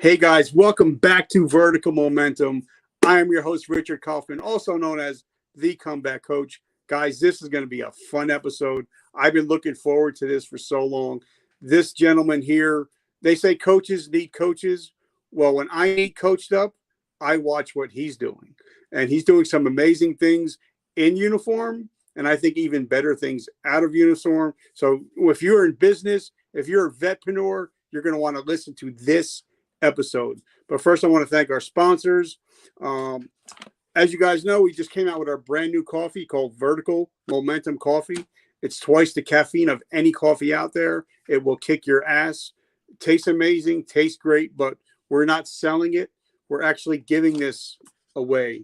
Hey guys, welcome back to Vertical Momentum. I am your host, Richard Kaufman, also known as the Comeback Coach. Guys, this is going to be a fun episode. I've been looking forward to this for so long. This gentleman here, they say coaches need coaches. Well, when I need coached up, I watch what he's doing. And he's doing some amazing things in uniform, and I think even better things out of uniform. So if you're in business, if you're a vetpreneur, you're going to want to listen to this episode. But first, I want to thank our sponsors. As you guys know, we just came out with our brand new coffee called Vertical Momentum Coffee. It's twice the caffeine of any coffee out there. It will kick your ass. Tastes amazing, tastes great, but we're not selling it. We're actually giving this away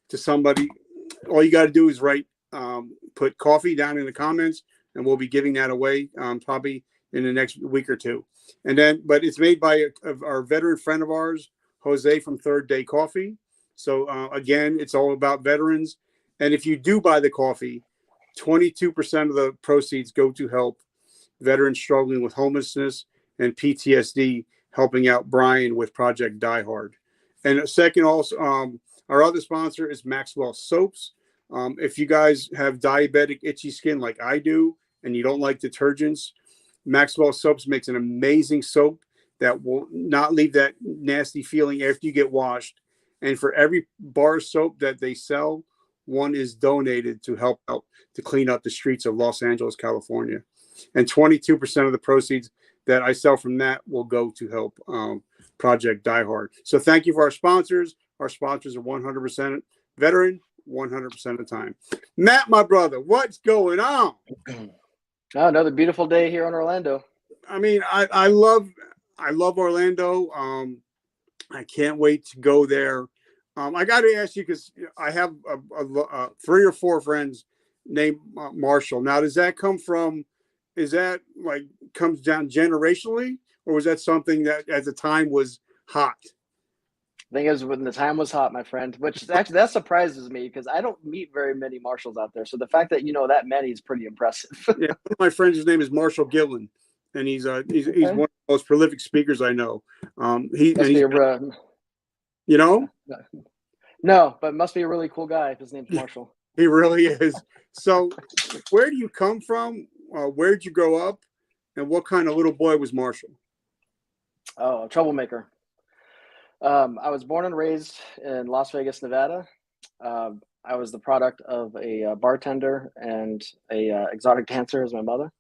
to somebody. All you got to do is put coffee down in the comments, and we'll be giving that away probably in the next week or two. And then, but it's made by our veteran friend of ours, Jose from Third Day Coffee. So again, it's all about veterans. And if you do buy the coffee, 22% of the proceeds go to help veterans struggling with homelessness and PTSD, helping out Brian with Project Die Hard. And second, also, our other sponsor is Maxwell Soaps. If you guys have diabetic itchy skin like I do, and you don't like detergents, Maxwell Soaps makes an amazing soap that will not leave that nasty feeling after you get washed. And for every bar of soap that they sell, one is donated to help out to clean up the streets of Los Angeles, California. And 22% of the proceeds that I sell from that will go to help Project Die Hard. So thank you for our sponsors. Our sponsors are 100% veteran, 100% of the time. Matt, my brother, what's going on? Oh, another beautiful day here in Orlando. I mean, I love Orlando. I can't wait to go there. I got to ask you, because I have 3 or 4 friends named Marshall. Now, does that come from? Is that comes down generationally, or was that something that at the time was hot? I think it was when the time was hot, my friend. Which actually that surprises me because I don't meet very many Marshalls out there. So the fact that you know that many is pretty impressive. Yeah, one of my friends, his name is Marshall Gillen, and he's one of the most prolific speakers I know. You know? No, but must be a really cool guy if his name's Marshall. He really is. So where do you come from? Where'd you grow up? And what kind of little boy was Marshall? Oh, a troublemaker. I was born and raised in Las Vegas, Nevada. I was the product of a bartender and a exotic dancer as my mother.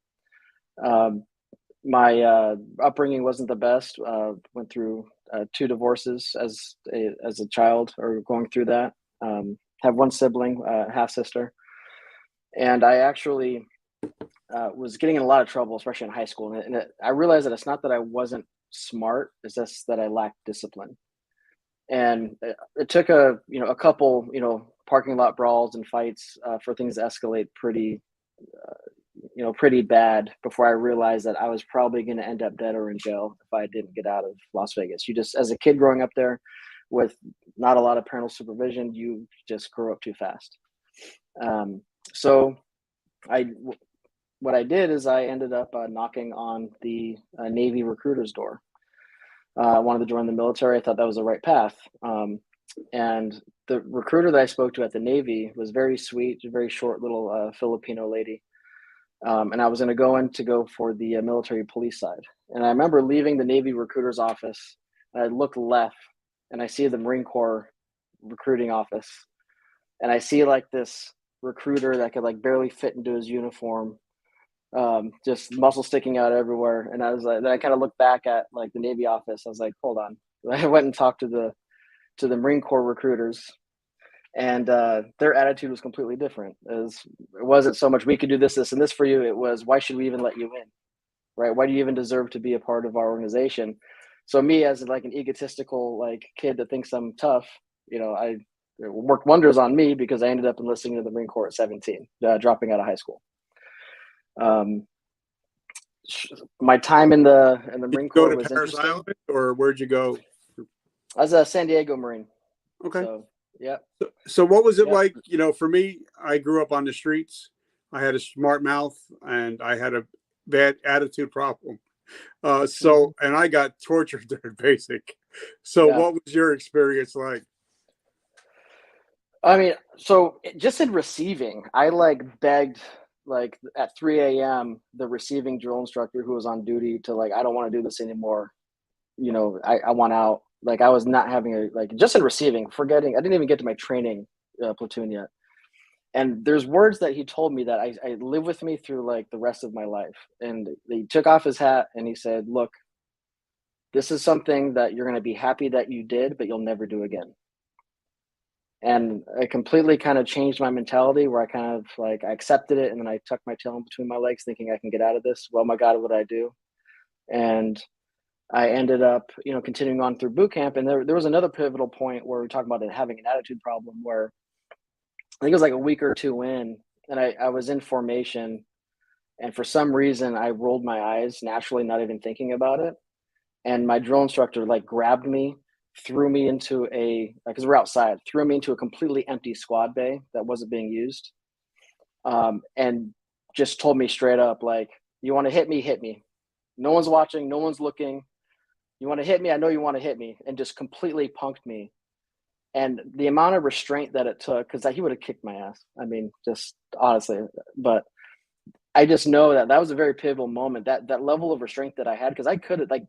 My upbringing wasn't the best. Went through 2 divorces as a child, or going through that. Have 1 sibling, half sister, and I actually was getting in a lot of trouble, especially in high school. And I realized that it's not that I wasn't smart; it's just that I lacked discipline. And it took a couple parking lot brawls and fights for things to escalate pretty bad before I realized that I was probably going to end up dead or in jail if I didn't get out of Las Vegas. You just, as a kid growing up there with not a lot of parental supervision, you just grow up too fast. So what I did is I ended up knocking on the Navy recruiter's door. I wanted to join the military. I thought that was the right path. And the recruiter that I spoke to at the Navy was very sweet, a very short little Filipino lady. And I was going to go for the military police side. And I remember leaving the Navy recruiter's office, and I look left, and I see the Marine Corps recruiting office. And I see this recruiter that could barely fit into his uniform, just muscle sticking out everywhere. And I was then I kind of looked back at the Navy office. I was like, hold on. I went and talked to the Marine Corps recruiters, and their attitude was completely different. It wasn't so much we could do this, this, and this for you. It was, why should we even let you in, right? Why do you even deserve to be a part of our organization? So me, as an egotistical kid that thinks I'm tough, it worked wonders on me because I ended up enlisting to the Marine Corps at 17, dropping out of high school. My time in the Marine Corps was Paris interesting. Island, or where'd you go? I was a San Diego Marine. Okay. So, yeah. So what was it like? For me, I grew up on the streets. I had a smart mouth, and I had a bad attitude problem. And I got tortured during basic. So Yeah. what was your experience like? I mean, so just in receiving, I like begged like at 3 a.m. the receiving drill instructor who was on duty to like, I don't want to do this anymore. You know, I want out. Like I was not having a like just in receiving, forgetting I didn't even get to my training platoon yet. And there's words that he told me that I live with me through like the rest of my life. And he took off his hat and he said, "Look, this is something that you're going to be happy that you did, but you'll never do again." And it completely kind of changed my mentality where I kind of like I accepted it and then I tucked my tail in between my legs thinking I can get out of this. Well, my God, what did I do? And I ended up, you know, continuing on through boot camp. And there was another pivotal point where we talked about it having an attitude problem where I think it was like a week or two in, and I was in formation. And for some reason, I rolled my eyes naturally, not even thinking about it. And my drill instructor like grabbed me, threw me into because we're outside, threw me into a completely empty squad bay that wasn't being used, and just told me straight up, like, "You want to hit me? Hit me. No one's watching. No one's looking. You want to hit me? I know you want to hit me," and just completely punked me. And the amount of restraint that it took, because he would have kicked my ass. I mean, just honestly, but I just know that that was a very pivotal moment. That level of restraint that I had, because I could have like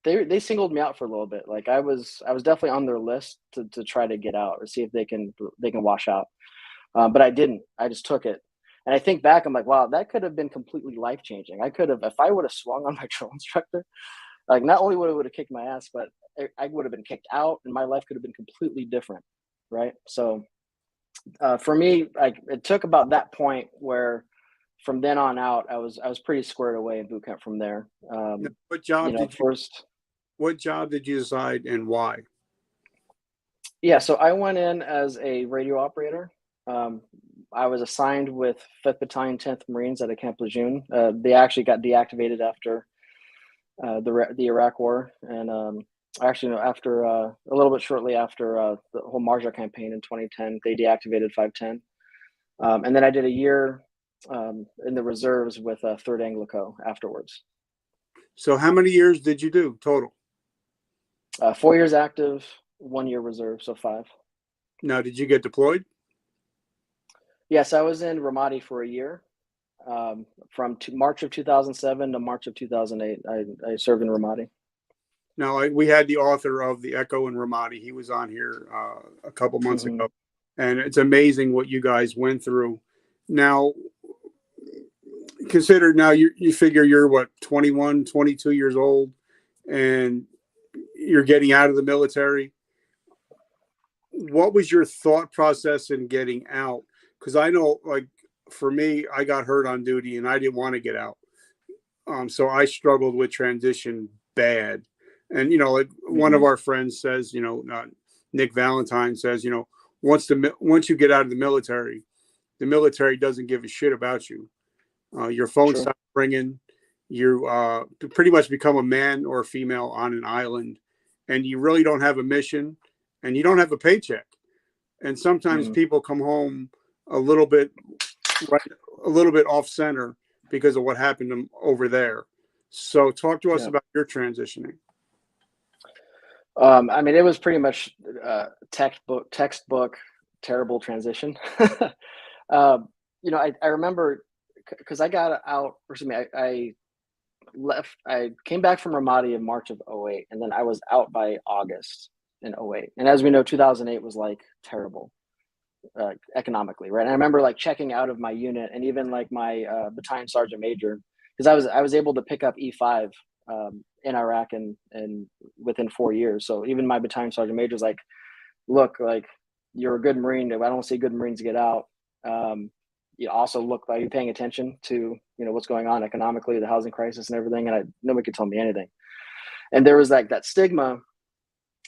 they singled me out for a little bit. Like I was definitely on their list to try to get out or see if they can wash out. But I didn't. I just took it. And I think back, I'm like, wow, that could have been completely life changing. I could have, if I would have swung on my drill instructor, like not only would have kicked my ass, but I would have been kicked out, and my life could have been completely different, right? So for me, like it took about that point where, from then on out, I was pretty squared away in boot camp from there. Now, You know, first, what job did you decide and why? yeah. So I went in as a radio operator. Um, I was assigned with 5th Battalion, 10th Marines at a Camp Lejeune. They actually got deactivated after the Iraq War, and actually no, after a little bit shortly after the whole Marja campaign in 2010, they deactivated 510, and then I did a year in the reserves with 3rd Anglico afterwards. So how many years did you do total? 4 years active, 1 year reserve, so 5. Now, did you get deployed? Yes, I was in Ramadi for a year. From March of 2007 to March of 2008, I served in Ramadi. Now, we had the author of The Echo in Ramadi. He was on here a couple months ago. And it's amazing what you guys went through. Now, consider now you figure you're what, 21, 22 years old, and you're getting out of the military. What was your thought process in getting out? Because I know, like, for me, I got hurt on duty and I didn't want to get out. So I struggled with transition bad. And, you know, like one of our friends says, you know, Nick Valentine says, you know, once you get out of the military doesn't give a shit about you. Your phone stops ringing. You pretty much become a man or a female on an island, and you really don't have a mission, and you don't have a paycheck. And sometimes people come home a little bit off center because of what happened to them over there. So talk to us about your transitioning. I mean, it was pretty much textbook terrible transition. You know, I remember because I got out, or excuse me, I left, I came back from Ramadi in March of 08, and then I was out by August in 08. And as we know, 2008 was like terrible economically, right? And I remember like checking out of my unit and even like my battalion sergeant major, because I was able to pick up E5 in Iraq and within 4 years. So even my battalion sergeant major is like, look, like you're a good Marine. I don't see good Marines get out. You also look like you're paying attention to, you know, what's going on economically, the housing crisis and everything. And nobody could tell me anything. And there was like that stigma.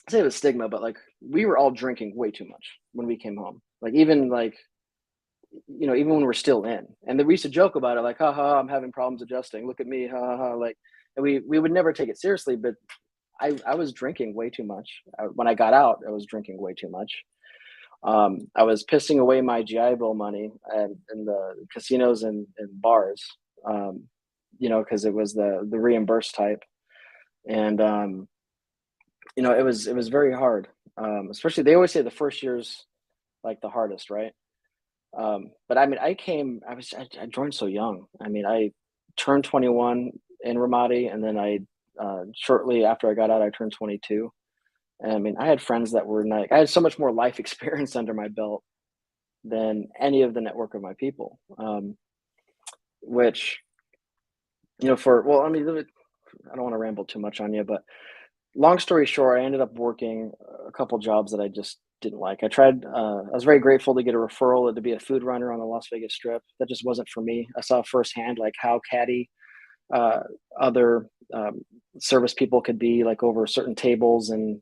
I say it was stigma, but like we were all drinking way too much when we came home. Like even like, you know, even when we're still in. And then we used to joke about it, like, ha, I'm having problems adjusting. Look at me, ha. Like, and we would never take it seriously, but I was drinking way too much. When I got out, I was drinking way too much. I was pissing away my GI Bill money in the casinos and bars, you know, because it was the reimbursed type. And it was very hard. Especially, they always say the first year's like the hardest, right? But I mean, I joined so young. I mean, I turned 21 in Ramadi, and then shortly after I got out, I turned 22. And I mean, I had friends that were like, I had so much more life experience under my belt than any of the network of my people. Which, I mean, I don't want to ramble too much on you, but long story short, I ended up working a couple jobs that I just didn't like. I was very grateful to get a referral to be a food runner on the Las Vegas Strip. That just wasn't for me. I saw firsthand like how catty uh, other service people could be, like over certain tables, and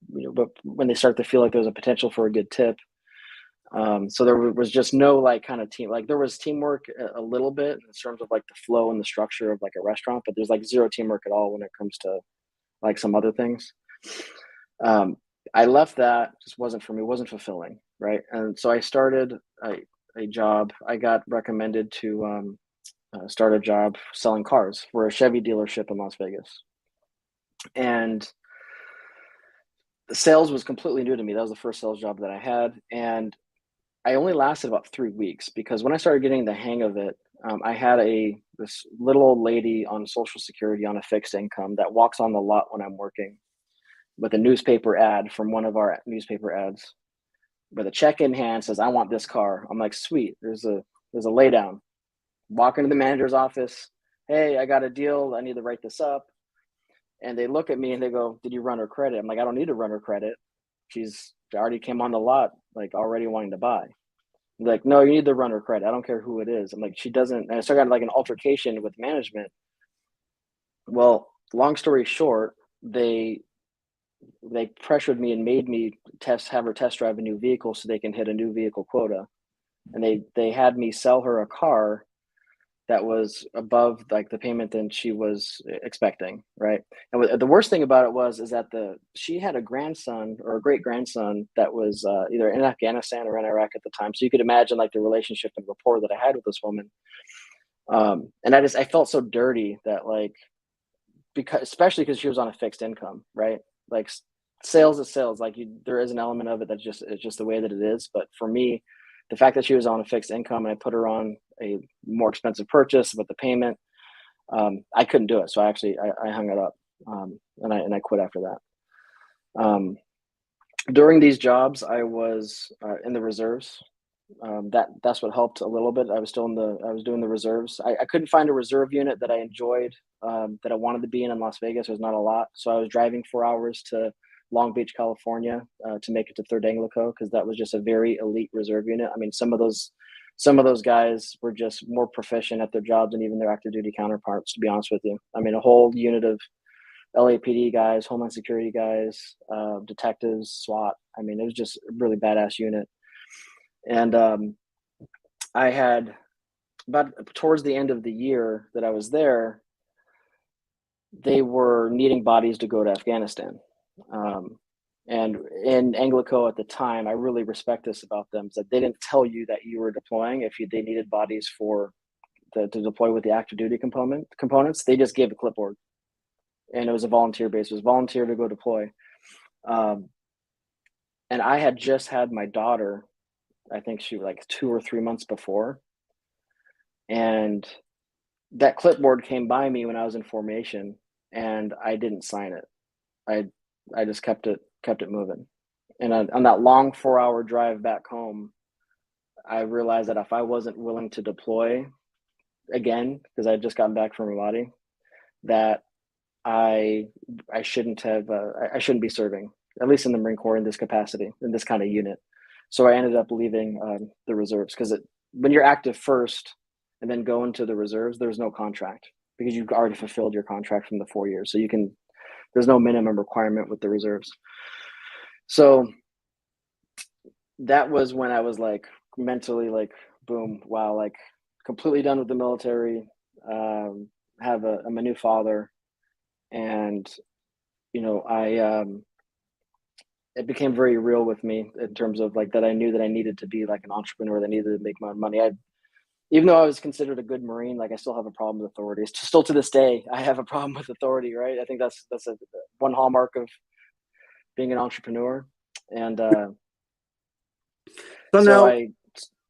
but when they start to feel like there's a potential for a good tip. So there was just no like kind of team. Like there was teamwork a little bit in terms of like the flow and the structure of like a restaurant, but there's like zero teamwork at all when it comes to like some other things. I left that, just wasn't for me, wasn't fulfilling, right? And so I started a job. I got recommended to start a job selling cars for a Chevy dealership in Las Vegas. And the sales was completely new to me. That was the first sales job that I had. And I only lasted about 3 weeks because when I started getting the hang of it, I had this little old lady on Social Security on a fixed income that walks on the lot when I'm working with a newspaper ad from one of our newspaper ads with a check in hand, says, "I want this car." I'm like, sweet. There's a lay down. Walk into the manager's office. "Hey, I got a deal. I need to write this up." And they look at me and they go, "Did you run her credit?" I'm like, "I don't need to run her credit. She already came on the lot, like already wanting to buy." Like, "No, you need to run her credit. I don't care who it is." I'm like, "She doesn't." And I started like an altercation with management. Well, long story short, they pressured me and made me have her test drive a new vehicle so they can hit a new vehicle quota. And they had me sell her a car that was above like the payment than she was expecting, right? And the worst thing about it is that she had a grandson or a great grandson that was either in Afghanistan or in Iraq at the time. So you could imagine like the relationship and rapport that I had with this woman. And I felt so dirty that like, especially because she was on a fixed income, right? Like sales is sales. Like there is an element of it it's just the way that it is. But for me, the fact that she was on a fixed income and I put her on a more expensive purchase with the payment, I couldn't do it. So I hung it up, and I quit after that. During these jobs, I was in the reserves. That's what helped a little bit. I was doing the reserves. I couldn't find a reserve unit that I enjoyed, that I wanted to be in Las Vegas. There's not a lot. So I was driving 4 hours to Long Beach, California, to make it to Third Anglico, because that was just a very elite reserve unit. I mean, some of those guys were just more proficient at their jobs than even their active duty counterparts, to be honest with you. I mean, a whole unit of LAPD guys, Homeland Security guys, detectives, SWAT. I mean, it was just a really badass unit. And I had, about towards the end of the year that I was there, they were needing bodies to go to Afghanistan. And in Anglico at the time, I really respect this about them, is that they didn't tell you that you were deploying if they needed bodies to deploy with the active duty components. They just gave a clipboard, and it was a volunteer base. It was volunteer to go deploy. And I had just had my daughter. I think she was like 2 or 3 months before. And that clipboard came by me when I was in formation, and I didn't sign it. I just kept it moving. And on that long 4-hour drive back home, I realized that if I wasn't willing to deploy again, because I had just gotten back from Ramadi, that I shouldn't be serving, at least in the Marine Corps in this capacity, in this kind of unit. So I ended up leaving the reserves, because when you're active first and then go into the reserves, there's no contract, because you've already fulfilled your contract from the 4 years. So there's no minimum requirement with the reserves. So that was when I was like mentally like, boom, wow, like completely done with the military. I'm a new father, and it became very real with me in terms of like that I knew that I needed to be like an entrepreneur, that I needed to make my own money. even though I was considered a good Marine, like I still have a problem with authority. Still to this day, I have a problem with authority, right? I think that's one hallmark of being an entrepreneur. And So so now, I,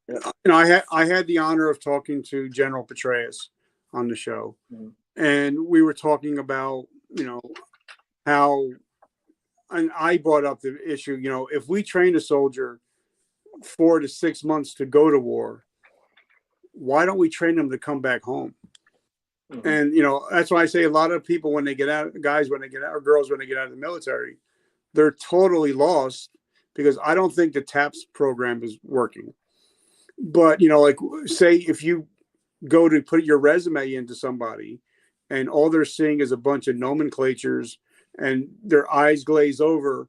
yep. I had the honor of talking to General Petraeus on the show, Mhm. and we were talking about, how, and I brought up the issue, if we train a soldier 4 to 6 months to go to war, why don't we train them to come back home? Mhm. And that's why I say a lot of people, when they get out, guys when they get out, or girls when they get out of the military, they're totally lost, because I don't think the TAPS program is working. But like, say if you go to put your resume into somebody, and all they're seeing is a bunch of nomenclatures, and their eyes glaze over,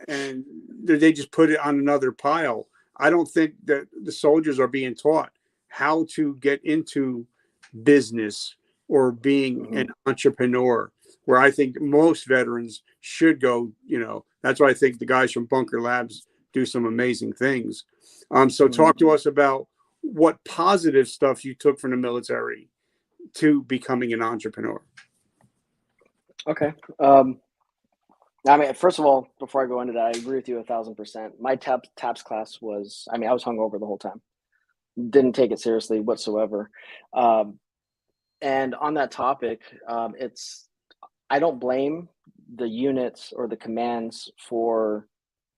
and they just put it on another pile. I don't think that the soldiers are being taught how to get into business or being Mhm. an entrepreneur, where I think most veterans should go. That's why I think the guys from Bunker Labs do some amazing things. So Mhm. talk to us about what positive stuff you took from the military to becoming an entrepreneur. Okay. I mean, first of all, before I go into that, I agree with you 1,000%. My TAPS class was, I mean, I was hungover the whole time. Didn't take it seriously whatsoever. And on that topic, I don't blame the units or the commands for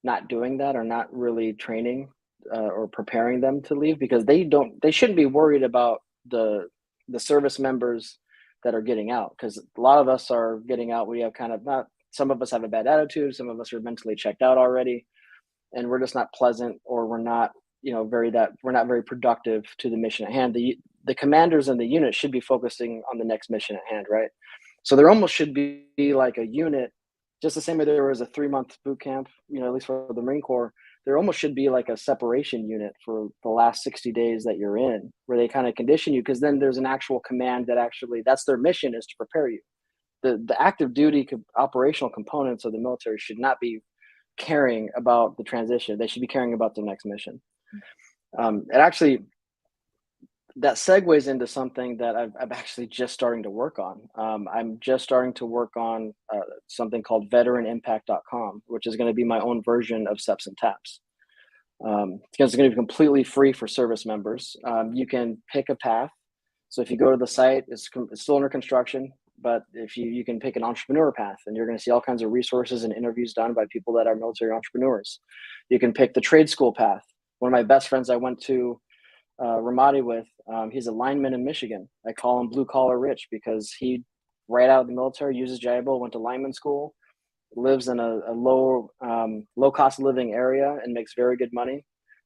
not doing that or not really training or preparing them to leave, because they shouldn't be worried about the service members that are getting out, because a lot of us are getting out. We have kind of not, some of us have a bad attitude, some of us are mentally checked out already, and we're just not pleasant, or we're not we're not very productive to the mission at hand. The commanders and the unit should be focusing on the next mission at hand, right? So there almost should be like a unit, just the same way there was a 3-month boot camp, at least for the Marine Corps. There almost should be like a separation unit for the last 60 days that you're in, where they kind of condition you, because then there's an actual command that actually, that's their mission, is to prepare you. The active duty operational components of the military should not be caring about the transition. They should be caring about the next mission. It actually, that segues into something that I'm actually just starting to work on. I'm just starting to work on something called veteranimpact.com, which is going to be my own version of SEPs and TAPS. It's going to be completely free for service members. You can pick a path. So if you go to the site, it's still under construction, but if you can pick an entrepreneur path, and you're going to see all kinds of resources and interviews done by people that are military entrepreneurs. You can pick the trade school path. One of my best friends I went to Ramadi with, he's a lineman in Michigan. I call him blue collar rich, because he, right out of the military, uses JIBO, went to lineman school, lives in a low cost of living area, and makes very good money,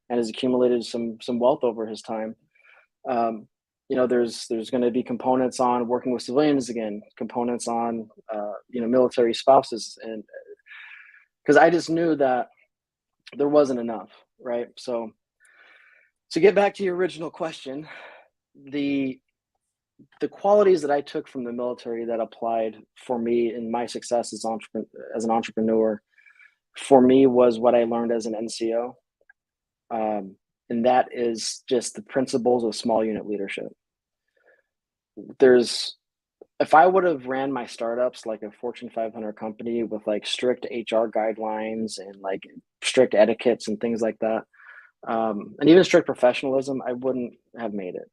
and has accumulated some wealth over his time. There's going to be components on working with civilians again, components on military spouses, and because I just knew that there wasn't enough, right? So to get back to your original question, the qualities that I took from the military that applied for me in my success as an entrepreneur, for me, was what I learned as an NCO, and that is just the principles of small unit leadership. If I would have ran my startups like a Fortune 500 company with like strict HR guidelines and like strict etiquettes and things like that, and even strict professionalism, I wouldn't have made it.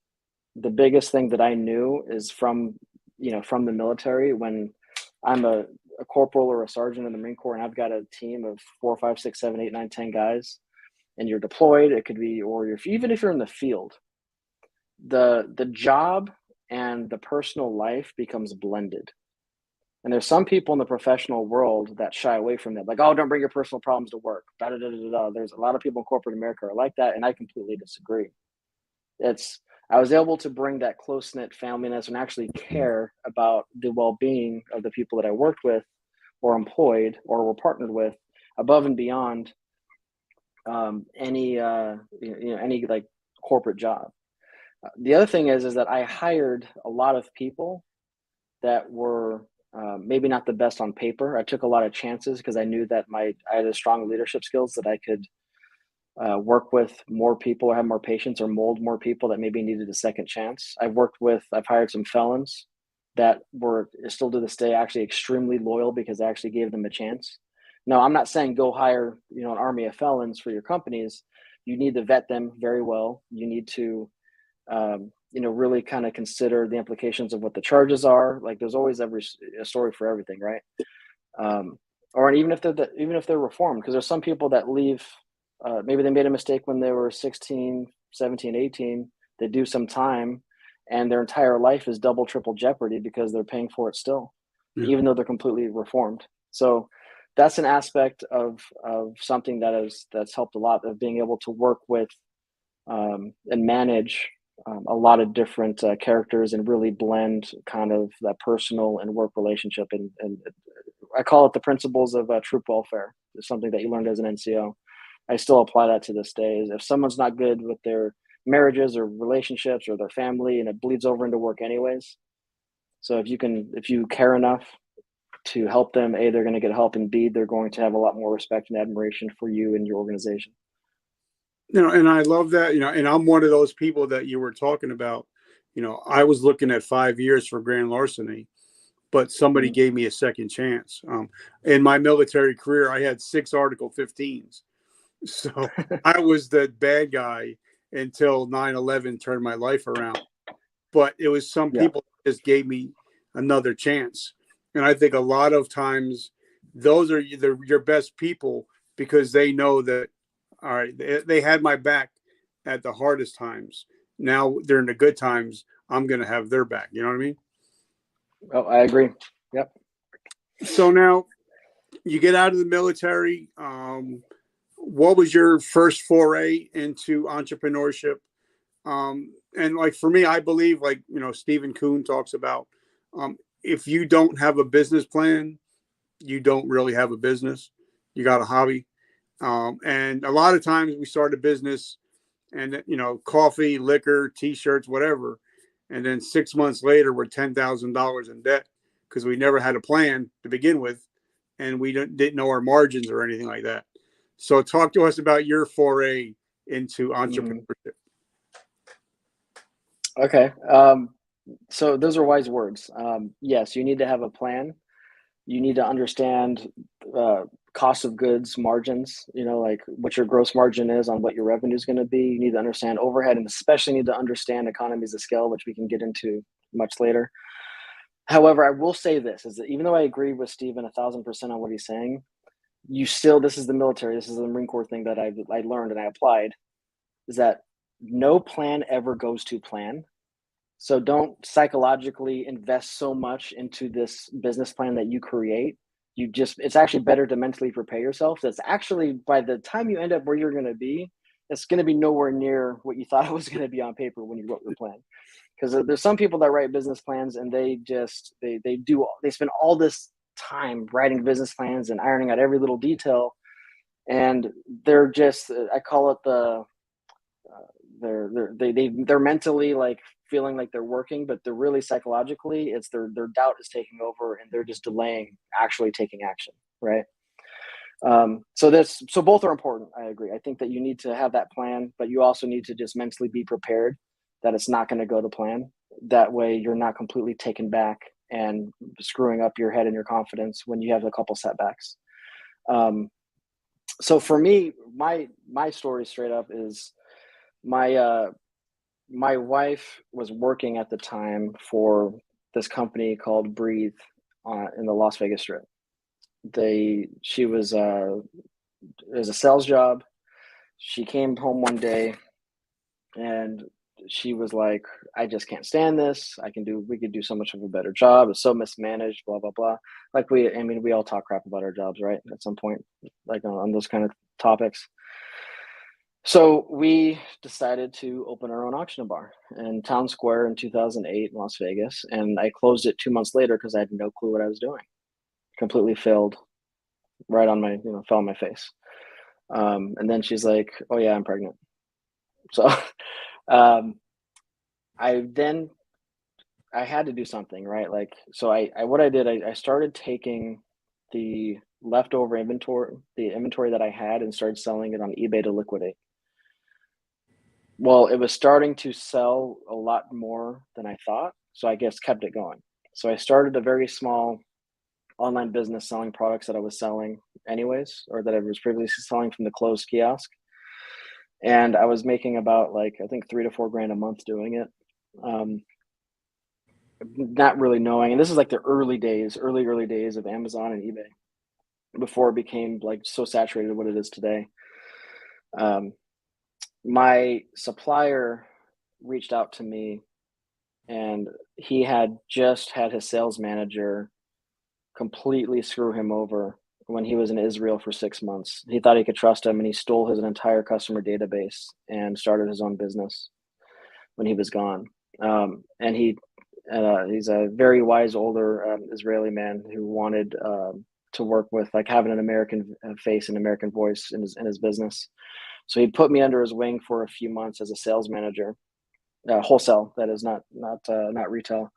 The biggest thing that I knew is from the military, when I'm a corporal or a sergeant in the Marine Corps, and I've got a team of 4, 5, 6, 7, 8, 9, 10 guys, and you're deployed, it could be, or even if you're in the field, the job and the personal life becomes blended. And there's some people in the professional world that shy away from that, like, oh, don't bring your personal problems to work. Da, da, da, da, da. There's a lot of people in corporate America are like that, and I completely disagree. I was able to bring that close-knit familyness and actually care about the well-being of the people that I worked with or employed or were partnered with, above and beyond any like corporate job. The other thing is that I hired a lot of people that were maybe not the best on paper. I took a lot of chances because I knew that I had a strong leadership skills that I could work with more people or have more patients or mold more people that maybe needed a second chance. I've hired some felons that were still to this day actually extremely loyal because I actually gave them a chance. No, I'm not saying go hire, an army of felons for your companies. You need to vet them very well. You need to, really kind of consider the implications of what the charges are. Like there's always a story for everything, right? Or even if they're reformed, because there's some people that leave, maybe they made a mistake when they were 16, 17, 18, they do some time and their entire life is double, triple jeopardy because they're paying for it still, even though they're completely reformed. So that's an aspect of something that's helped a lot, of being able to work with and manage a lot of different characters and really blend kind of that personal and work relationship. And I call it the principles of troop welfare. It's something that you learned as an NCO. I still apply that to this day. Is if someone's not good with their marriages or relationships or their family, and it bleeds over into work anyways. So if you care enough to help them, A, they're going to get help, and B, they're going to have a lot more respect and admiration for you and your organization. And I love that, and I'm one of those people that you were talking about. I was looking at 5 years for grand larceny, but somebody gave me a second chance. In my military career, I had 6 Article 15s. So I was the bad guy until 9/11 turned my life around. But it was some people just gave me another chance. And I think a lot of times those are your best people, because they know that, all right, they had my back at the hardest times. Now during the good times, I'm going to have their back. You know what I mean? Oh, I agree. Yep. So now you get out of the military. What was your first foray into entrepreneurship? And like for me, I believe, like, Stephen Kuhn talks about, if you don't have a business plan, you don't really have a business. You got a hobby. And a lot of times we start a business and, coffee, liquor, t-shirts, whatever. And then 6 months later, we're $10,000 in debt because we never had a plan to begin with. And we didn't know our margins or anything like that. So talk to us about your foray into entrepreneurship. Okay. So those are wise words. Yes, you need to have a plan. You need to understand cost of goods margins, like what your gross margin is on what your revenue is going to be. You need to understand overhead, and especially need to understand economies of scale, which we can get into much later. However, I will say this, is that even though I agree with Stephen 1,000% on what he's saying, this is the military, this is the Marine Corps thing that I learned and I applied, is that no plan ever goes to plan. So don't psychologically invest so much into this business plan that you create. It's actually better to mentally prepare yourself. That's actually, by the time you end up where you're going to be, it's going to be nowhere near what you thought it was going to be on paper when you wrote your plan. Because there's some people that write business plans and they spend all this time writing business plans and ironing out every little detail. And they're just, I call it they're mentally like feeling like they're working, but they're really psychologically, it's their doubt is taking over and they're just delaying actually taking action. Right. So both are important. I agree. I think that you need to have that plan, but you also need to just mentally be prepared that it's not going to go to plan. That way you're not completely taken back and screwing up your head and your confidence when you have a couple setbacks. So for me, my story straight up is my wife was working at the time for this company called Breathe in the Las Vegas Strip. It was a sales job. She came home one day and she was like, I just can't stand this. We could do so much of a better job. It's so mismanaged, blah, blah, blah. Like we all talk crap about our jobs, right? At some point, like on those kind of topics. So we decided to open our own auction bar in Town Square in 2008 in Las Vegas. And I closed it 2 months later because I had no clue what I was doing. Completely failed right on my, fell on my face. And then she's like, oh yeah, I'm pregnant. So I had to do something, right? Like, so what I did, I started taking the leftover inventory, the inventory that I had, and started selling it on eBay to liquidate. Well, it was starting to sell a lot more than I thought, so I guess kept it going. So I started a very small online business selling products that I was selling anyways, or that I was previously selling from the closed kiosk. And I was making about like, I think 3 to 4 grand a month doing it. Not really knowing. And this is like the early days, early days of Amazon and eBay before it became like so saturated what it is today. My supplier reached out to me, and he had just had his sales manager completely screw him over when he was in Israel for 6 months. He thought he could trust him, and he stole his entire customer database and started his own business when he was gone. And he's a very wise older Israeli man who wanted to work with, like, having an American face and American voice in his business. So he put me under his wing for a few months as a sales manager, wholesale, that is, not retail.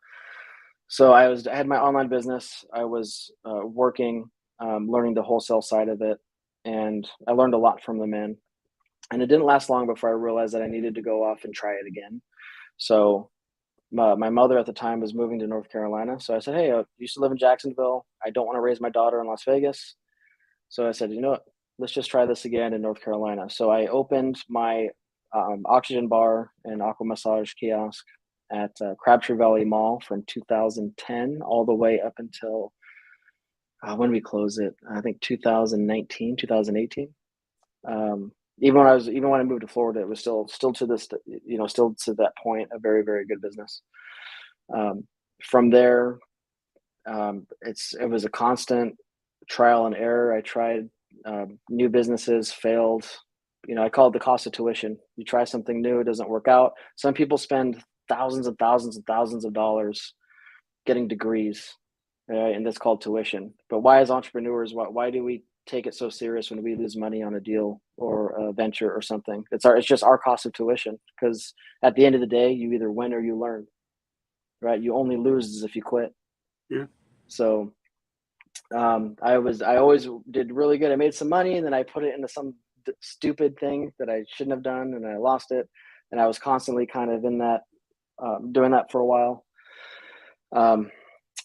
So I had my online business. I was working, learning the wholesale side of it, and I learned a lot from the man. And it didn't last long before I realized that I needed to go off and try it again. So my mother at the time was moving to North Carolina. So I said, "Hey, I used to live in Jacksonville. I don't want to raise my daughter in Las Vegas." So I said, "You know what? Let's just try this again in North Carolina." So I opened my oxygen bar and aqua massage kiosk at Crabtree Valley Mall from 2010 all the way up until when we close it, I think 2019, 2018. Even when I moved to Florida, it was still to this, still to that point, a very, very good business. From there, it was a constant trial and error. I tried new businesses, failed. I call it the cost of tuition. You try something new, it doesn't work out. Some people spend thousands and thousands and thousands of dollars getting degrees, right? And that's called tuition. But why, as entrepreneurs, why do we take it so serious when we lose money on a deal or a venture or something? It's just our cost of tuition, because at the end of the day, you either win or you learn, right? You only lose if you quit. Yeah. So I always did really good. I made some money, and then I put it into some stupid thing that I shouldn't have done, and I lost it. And I was constantly kind of in that, doing that for a while.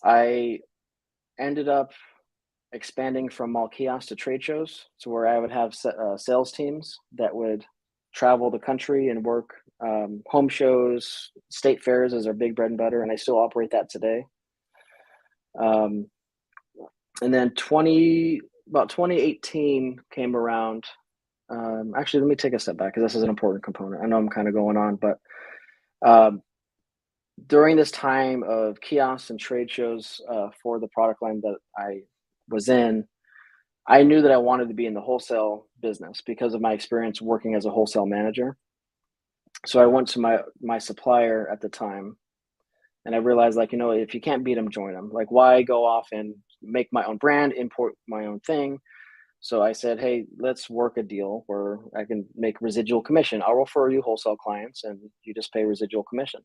I ended up expanding from mall kiosks to trade shows, to where I would have sales teams that would travel the country and work home shows, state fairs as our big bread and butter, and I still operate that today. And then about 2018 came around. Actually, let me take a step back, because this is an important component. I know I'm kind of going on, but during this time of kiosks and trade shows for the product line that I was in, I knew that I wanted to be in the wholesale business because of my experience working as a wholesale manager. So I went to my supplier at the time, and I realized, like, if you can't beat them, join them. Like, why go off and make my own brand, import my own thing? So I said, "Hey, let's work a deal where I can make residual commission. I'll refer you wholesale clients, and you just pay residual commission."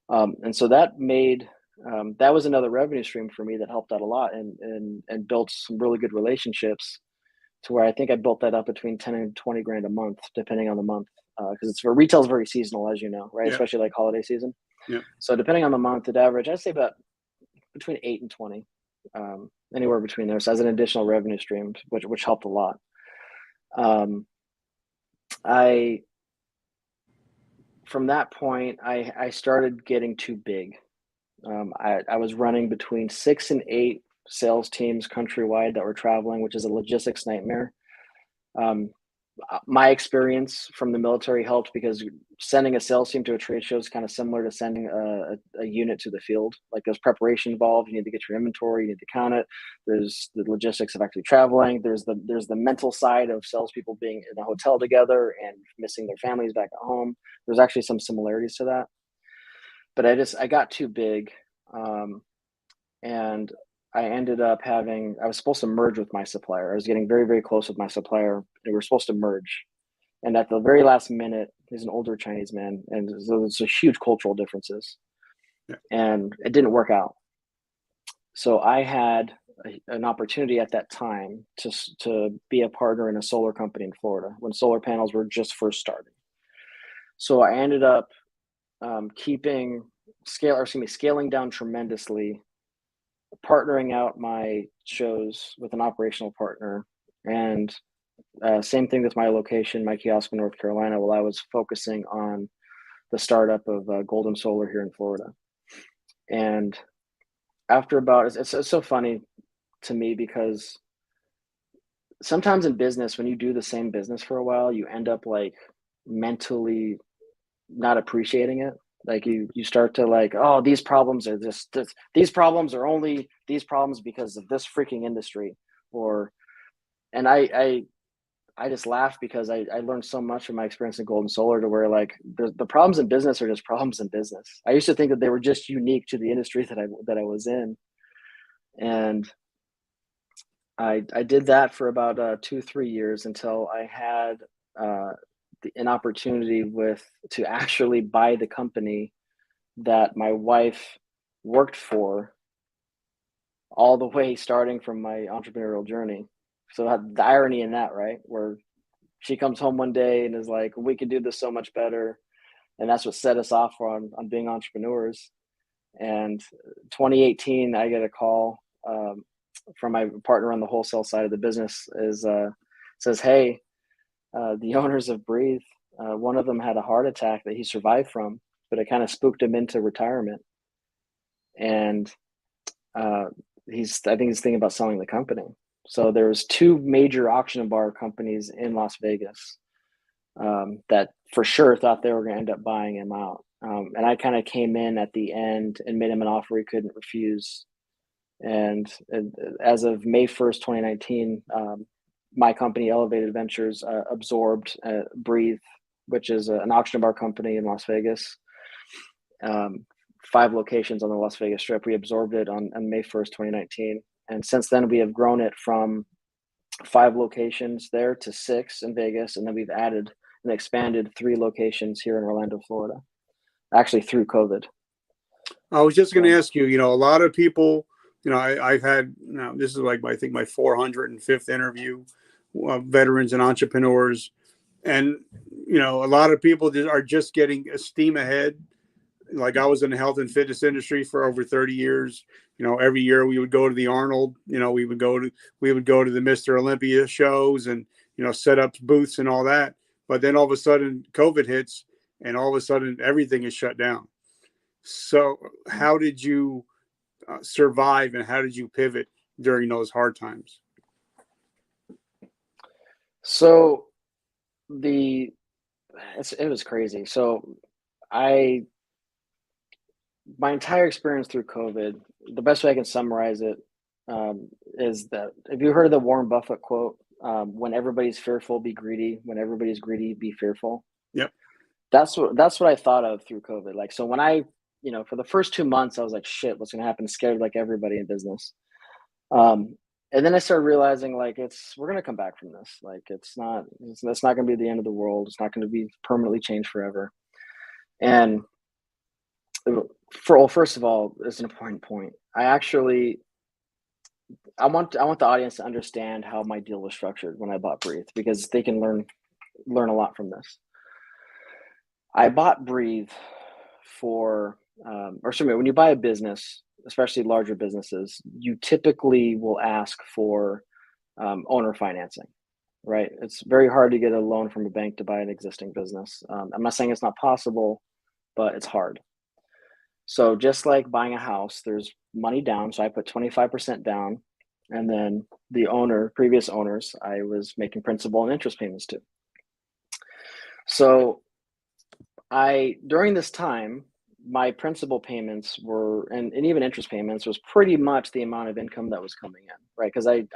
And so that was another revenue stream for me that helped out a lot, and built some really good relationships, to where I think I built that up between 10 and 20 grand a month, depending on the month. Because retail is very seasonal, as you know, right? Yeah. Especially like holiday season. Yeah. So depending on the month, at average, I'd say about between 8 and 20, anywhere between there. So as an additional revenue stream, which helped a lot. From that point, I started getting too big. I was running between 6 and 8 sales teams countrywide that were traveling, which is a logistics nightmare. My experience from the military helped, because sending a sales team to a trade show is kind of similar to sending a unit to the field. Like, there's preparation involved. You need to get your inventory. You need to count it. There's the logistics of actually traveling. There's the mental side of salespeople being in a hotel together and missing their families back at home. There's actually some similarities to that. But I got too big, and I ended up I was supposed to merge with my supplier. I was getting very, very close with my supplier, and we were supposed to merge. And at the very last minute, he's an older Chinese man, and there's a huge cultural differences. Yeah. And it didn't work out. So I had an opportunity at that time to be a partner in a solar company in Florida, when solar panels were just first starting. So I ended up scaling down tremendously, partnering out my shows with an operational partner, and same thing with my location, my kiosk in North Carolina, while I was focusing on the startup of Golden Solar here in Florida. And after about, it's so funny to me because sometimes in business, when you do the same business for a while, you end up like mentally not appreciating it. Like you start to like, oh, these problems are these problems are only these problems because of this freaking industry. And I just laugh because I learned so much from my experience in Golden Solar to where like the problems in business are just problems in business. I used to think that they were just unique to the industry that I was in. And I did that for about 2-3 years until I had an opportunity to actually buy the company that my wife worked for all the way starting from my entrepreneurial journey. So the irony in that, right? Where she comes home one day and is like, we could do this so much better. And that's what set us off on being entrepreneurs. And 2018, I get a call from my partner on the wholesale side of the business says, hey, the owners of Breathe, one of them had a heart attack that he survived from, but it kind of spooked him into retirement. And I think he's thinking about selling the company. So there was 2 major auction and bar companies in Las Vegas that for sure thought they were going to end up buying him out. And I kind of came in at the end and made him an offer he couldn't refuse. And as of May 1st, 2019, my company, Elevated Ventures, absorbed Breathe, which is an auction bar company in Las Vegas. 5 locations on the Las Vegas Strip. We absorbed it on May 1st, 2019. And since then, we have grown it from 5 locations there to 6 in Vegas. And then we've added and expanded 3 locations here in Orlando, Florida, actually through COVID. I was just going to ask you, a lot of people, I've had, this is like, I think my 405th interview of veterans and entrepreneurs. And, a lot of people are just getting a steam ahead. Like I was in the health and fitness industry for over 30 years. Every year we would go to the Arnold, we would go to the Mr. Olympia shows and, set up booths and all that. But then all of a sudden COVID hits and all of a sudden everything is shut down. So how did you survive and how did you pivot during those hard times? So it was crazy. So my entire experience through COVID, the best way I can summarize it is that, have you heard of the Warren Buffett quote? When everybody's fearful, be greedy. When everybody's greedy, be fearful. Yep. That's what I thought of through COVID. Like, so when I, for the first 2 months, I was like, shit, what's going to happen? Scared like everybody in business. And then I started realizing like, we're going to come back from this. Like, it's not going to be the end of the world. It's not going to be permanently changed forever. And first of all, it's an important point. I want the audience to understand how my deal was structured when I bought Breathe, because they can learn a lot from this. I bought Breathe when you buy a business, especially larger businesses, you typically will ask for owner financing, right? It's very hard to get a loan from a bank to buy an existing business. I'm not saying it's not possible, but it's hard. So just like buying a house, there's money down. So I put 25% down, and then previous owners, I was making principal and interest payments to. So during this time, my principal payments were, and even interest payments was pretty much the amount of income that was coming in, right? Because I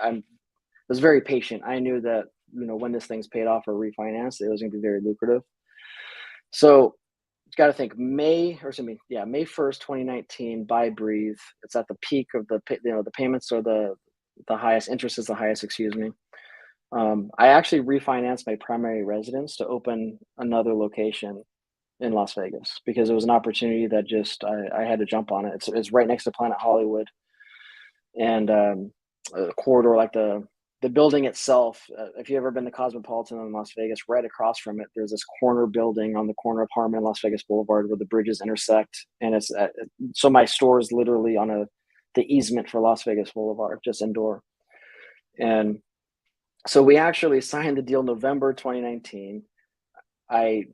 was very patient. I knew that, when this thing's paid off or refinanced, it was going to be very lucrative. So you got to think May 1st, 2019, buy Breathe. It's at the peak of the payments are the highest, interest is the highest, excuse me. I actually refinanced my primary residence to open another location in Las Vegas because it was an opportunity that just I had to jump on it. It's right next to Planet Hollywood, and a corridor like the the building itself, if you've ever been to Cosmopolitan in Las Vegas, right across from it, there's this corner building on the corner of Harmon and Las Vegas Boulevard where the bridges intersect. And it's so my store is literally on the easement for Las Vegas Boulevard, just indoor. And so we actually signed the deal November 2019. I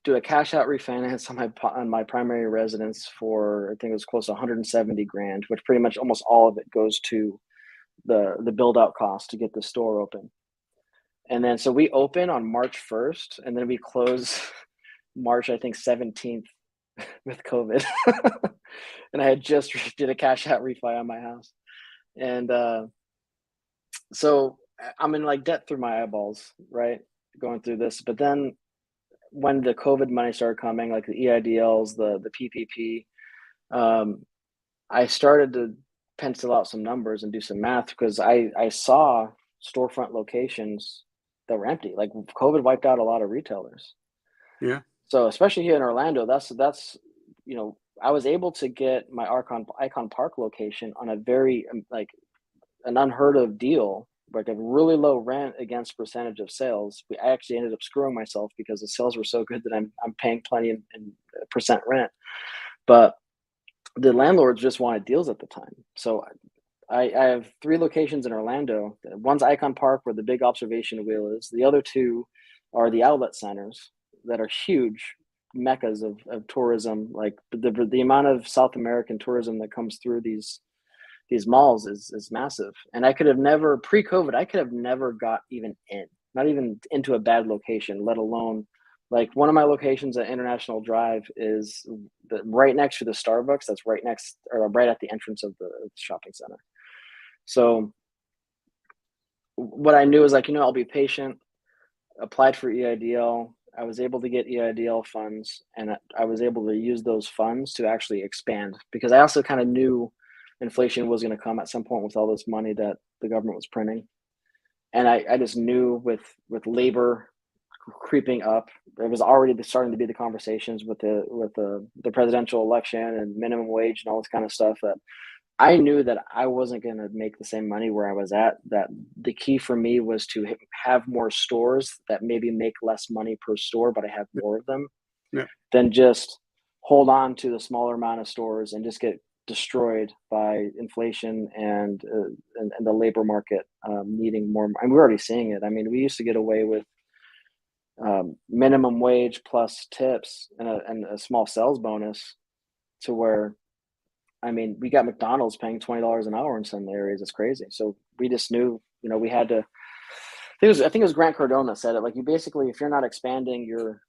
do a cash out refinance on my primary residence for, I think it was close to 170 grand, which pretty much almost all of it goes to the build out cost to get the store open. And then so we open on March 1st, and then we close March, I think 17th with COVID. And I had just did a cash out refi on my house. And so I'm in like debt through my eyeballs, right? Going through this. But then when the COVID money started coming, like the EIDLs, the PPP, I started to pencil out some numbers and do some math because I saw storefront locations that were empty. Like COVID wiped out a lot of retailers. Yeah. So especially here in Orlando, that's I was able to get my Icon Park location on a very like an unheard of deal, like a really low rent against percentage of sales. I actually ended up screwing myself because the sales were so good that I'm paying plenty in percent rent, but the landlords just wanted deals at the time. So I have 3 locations in Orlando. One's Icon Park where the big observation wheel is. The other 2 are the outlet centers that are huge meccas of tourism. Like the amount of South American tourism that comes through these malls is massive. And I could have never, pre-COVID, I could have never got even in, not even into a bad location, let alone like one of my locations at International Drive is right next to the Starbucks. That's right next or right at the entrance of the shopping center. So what I knew is like, I'll be patient, applied for EIDL. I was able to get EIDL funds, and I was able to use those funds to actually expand because I also kind of knew inflation was going to come at some point with all this money that the government was printing. And I just knew with labor creeping up, it was already starting to be the conversations with the presidential election and minimum wage and all this kind of stuff that I knew that I wasn't going to make the same money where I was at. That the key for me was to have more stores that maybe make less money per store, but I have more of them than just hold on to the smaller amount of stores and just get destroyed by inflation and the labor market needing more. And we're already seeing it. I mean, we used to get away with minimum wage plus tips and a small sales bonus to where, I mean, we got McDonald's paying $20 an hour in some areas. It's crazy. So we just knew, we had to. I think it was Grant Cardone that said it. Like, you basically, if you're not expanding, you're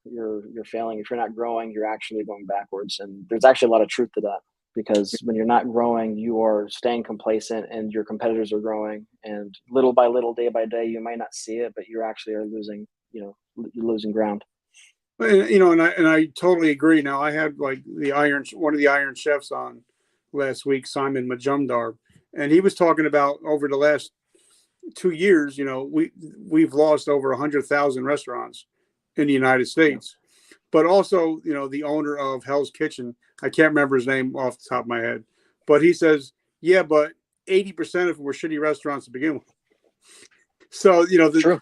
failing. If you're not growing, you're actually going backwards. And there's actually a lot of truth to that, because when you're not growing, you are staying complacent, and your competitors are growing. And little by little, day by day, you might not see it, but you actually are losing. You're losing ground. And I totally agree. Now, I had like one of the Iron Chefs on last week, Simon Majumdar, and he was talking about over the last 2 years, we've lost over 100,000 restaurants in the United States. Yeah. But also, the owner of Hell's Kitchen, I can't remember his name off the top of my head, but he says, yeah, but 80% of them were shitty restaurants to begin with. So, True.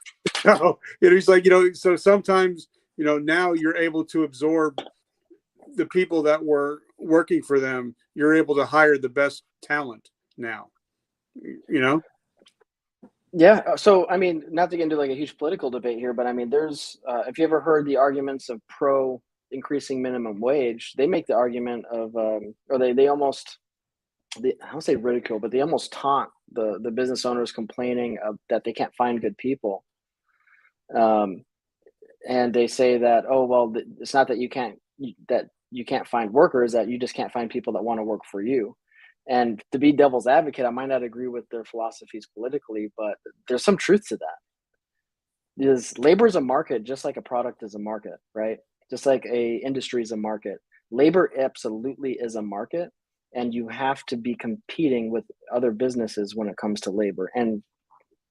He's like, so sometimes, now you're able to absorb the people that were working for them. You're able to hire the best talent now, Yeah. So, I mean, not to get into like a huge political debate here, but I mean, there's, if you ever heard the arguments of pro increasing minimum wage, they make the argument of, or they almost, I don't say ridicule, but they almost taunt the business owners complaining that they can't find good people. And they say that, oh, well, it's not that you can't find workers, that you just can't find people that want to work for you. And to be devil's advocate, I might not agree with their philosophies politically, but there's some truth to that. Because labor is a market, just like a product is a market, right? Just like a industry is a market. Labor absolutely is a market, and you have to be competing with other businesses when it comes to labor. And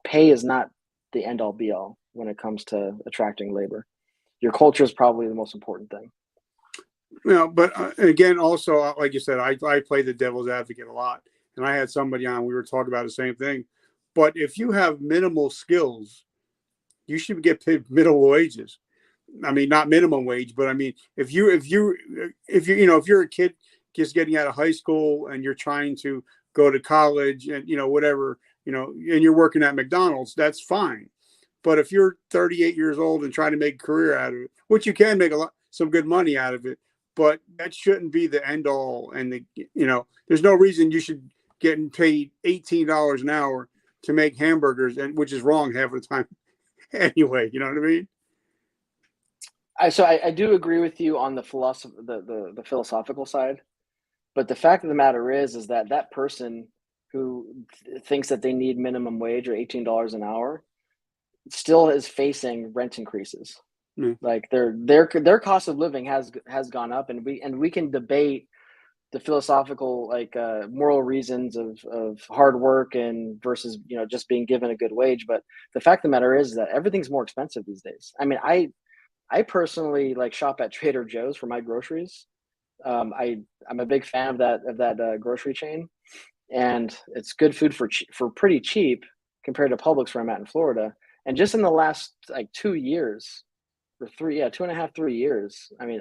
pay is not the end all be all when it comes to attracting labor. Your culture is probably the most important thing. But again, also, like you said, I play the devil's advocate a lot, and I had somebody on. We were talking about the same thing. But if you have minimal skills, you should get paid minimum wages. I mean, not minimum wage, but I mean, if you're a kid just getting out of high school and you're trying to go to college and whatever, and you're working at McDonald's, that's fine. But if you're 38 years old and trying to make a career out of it, which you can make some good money out of it, but that shouldn't be the end all. And there's no reason you should get paid $18 an hour to make hamburgers, and which is wrong half the time anyway. You know what I mean? So I do agree with you on the the philosophical side, but the fact of the matter is that person who thinks that they need minimum wage or $18 an hour still is facing rent increases. Like their cost of living has gone up, and we can debate the philosophical moral reasons of hard work and versus just being given a good wage. But the fact of the matter is that everything's more expensive these days. I mean, I personally shop at Trader Joe's for my groceries. I'm a big fan of that grocery chain, and it's good food for pretty cheap compared to Publix where I'm at in Florida. And just in the last 2 years or 2.5, 3 years, I mean,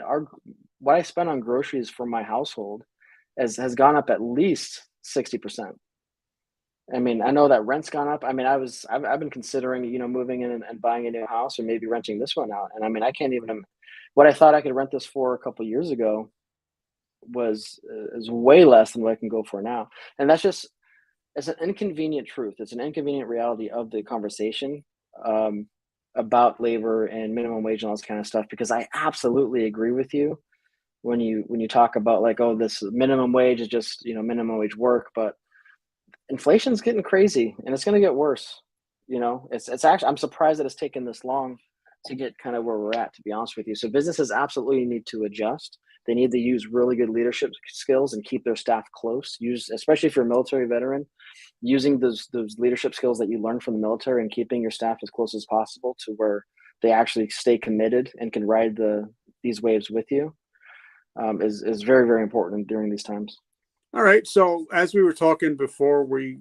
what I spend on groceries for my household has gone up at least 60%. I mean, I know that rent's gone up. I mean, I've been considering, moving in and buying a new house or maybe renting this one out. And I mean, I can't even, what I thought I could rent this for a couple of years ago is way less than what I can go for now. And it's an inconvenient truth. It's an inconvenient reality of the conversation about labor and minimum wage and all this kind of stuff, because I absolutely agree with you when you talk about this minimum wage is just, minimum wage work, but inflation's getting crazy and it's going to get worse. It's actually, I'm surprised that it's taken this long to get kind of where we're at, to be honest with you. So businesses absolutely need to adjust. They need to use really good leadership skills and keep their staff close. Especially if you're a military veteran, using those leadership skills that you learn from the military and keeping your staff as close as possible to where they actually stay committed and can ride these waves with you is very, very important during these times. All right. So as we were talking before we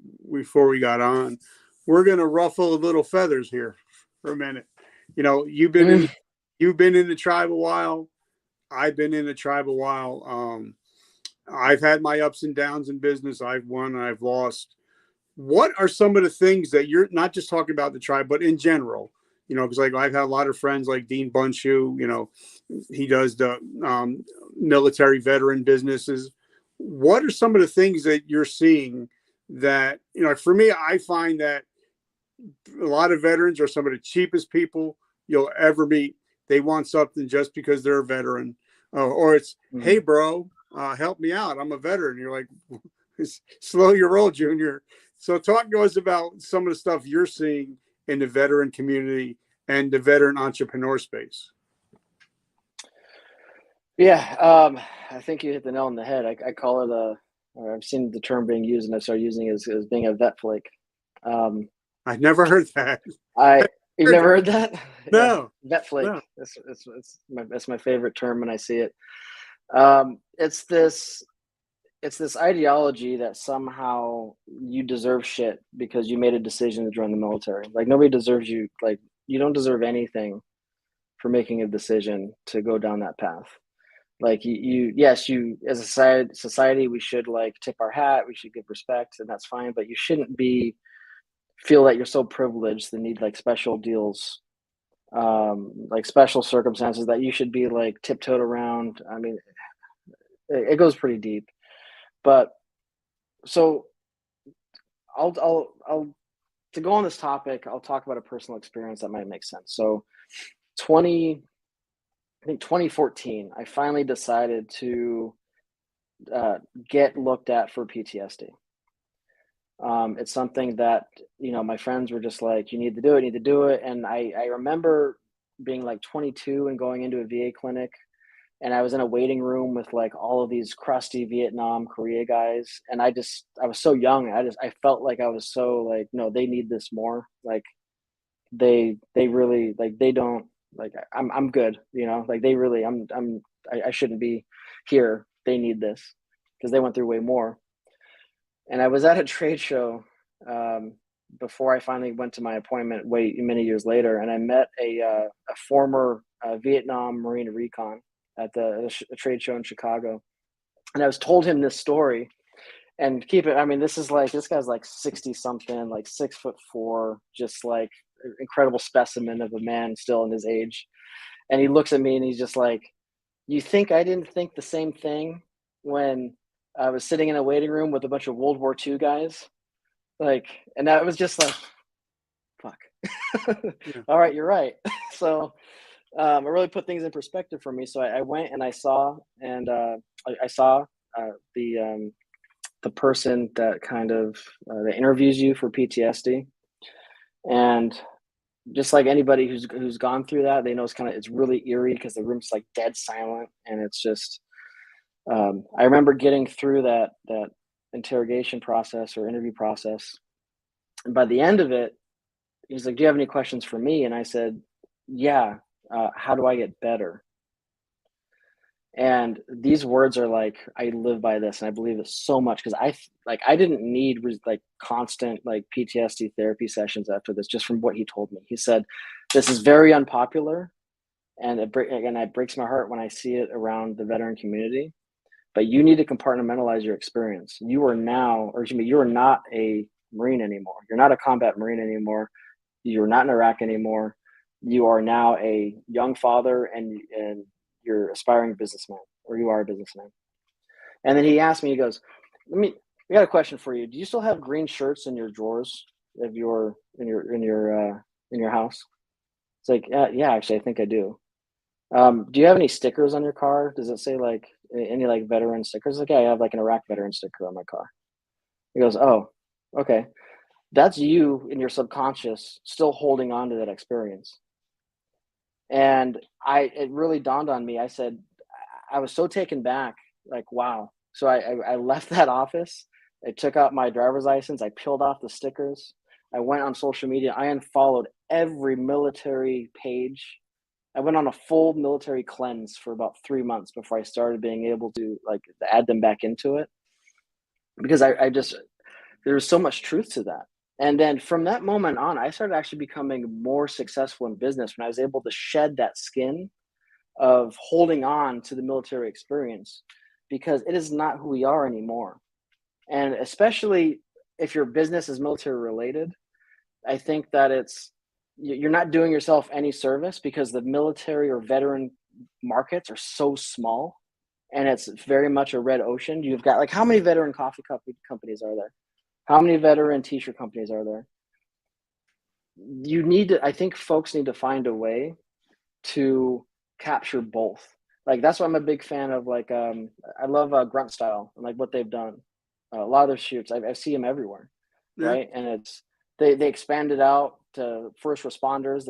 got on, we're going to ruffle a little feathers here for a minute. You've been in the tribe a while. I've been in the tribe a while. I've had my ups and downs in business. I've won and I've lost. What are some of the things that you're not just talking about the tribe, but in general? Because I've had a lot of friends like Dean Bundschu. He does the military veteran businesses. What are some of the things that you're seeing that, for me, I find that a lot of veterans are some of the cheapest people you'll ever meet. They want something just because they're a veteran, or it's, hey, bro, help me out. I'm a veteran. You're like, slow your roll, Junior. So talk to us about some of the stuff you're seeing in the veteran community and the veteran entrepreneur space. Yeah, I think you hit the nail on the head. I call it or I've seen the term being used, and I started using it as being a vet flake. I never heard that. You've never heard that? No. Yeah, vet flake. No. That's my favorite term when I see it. It's this ideology that somehow you deserve shit because you made a decision to join the military. Nobody deserves you. You don't deserve anything for making a decision to go down that path. Yes, as a society, we should tip our hat. We should give respect, and that's fine. But you shouldn't feel that you're so privileged to need special deals, special circumstances that you should be tiptoed around. I mean, it goes pretty deep. But so I'll to go on this topic, I'll talk about a personal experience that might make sense. So 2014, I finally decided to get looked at for PTSD. It's something that, my friends were just like, you need to do it. And I remember being 22 and going into a VA clinic, and I was in a waiting room with all of these crusty Vietnam, Korea guys. And I was so young. I felt like I was so no, they need this more. They really they don't, I'm good, they really, I shouldn't be here. They need this because they went through way more. And I was at a trade show before I finally went to my appointment many years later, and I met a former Vietnam Marine recon at a trade show in Chicago, and I was told him this story. And I mean, this guy's like 60 something, like 6'4", just like incredible specimen of a man still in his age. And he looks at me and he's just like, you think I didn't think the same thing when I was sitting in a waiting room with a bunch of World War II guys? Like, and that was just like, fuck. Yeah. All right, you're right. So it really put things in perspective for me. So I went and I saw the person that kind of that interviews you for PTSD, and just like anybody who's gone through that, they know it's really eerie because the room's like dead silent, and it's just I remember getting through that interrogation process or interview process, and by the end of it, he's like, "Do you have any questions for me?" And I said, "Yeah. How do I get better?" And these words are like, I live by this, and I believe it so much because I didn't need like constant like PTSD therapy sessions after this, just from what he told me. He said, "This is very unpopular, and it breaks my heart when I see it around the veteran community. But you need to compartmentalize your experience. You are not a Marine anymore. You're not a combat Marine anymore. You're not in Iraq anymore. You are now a young father, and you're aspiring businessman, or you are a businessman." And then he asked me, he goes, I got a question for you. Do you still have green shirts in your drawers in your house? It's like, yeah, actually, I think I do. Do you have any stickers on your car? Does it say like any like veteran stickers? Like, yeah, I have like an Iraq veteran sticker on my car. He goes, oh, okay. That's you in your subconscious still holding on to that experience. And it really dawned on me. I said, I was so taken back, like, wow. So I left that office. I took out my driver's license. I peeled off the stickers. I went on social media. I unfollowed every military page. I went on a full military cleanse for about 3 months before I started being able to like add them back into it, because there was so much truth to that. And then from that moment on, I started actually becoming more successful in business when I was able to shed that skin of holding on to the military experience, because it is not who we are anymore. And especially if your business is military related, I think that you're not doing yourself any service, because the military or veteran markets are so small, and it's very much a red ocean. You've got like, how many veteran coffee companies are there? How many veteran t-shirt companies are there? I think folks need to find a way to capture both. Like, that's why I'm a big fan of like, I love Grunt Style and like what they've done. A lot of their shoots, I see them everywhere. Yeah. Right. And they expanded out to first responders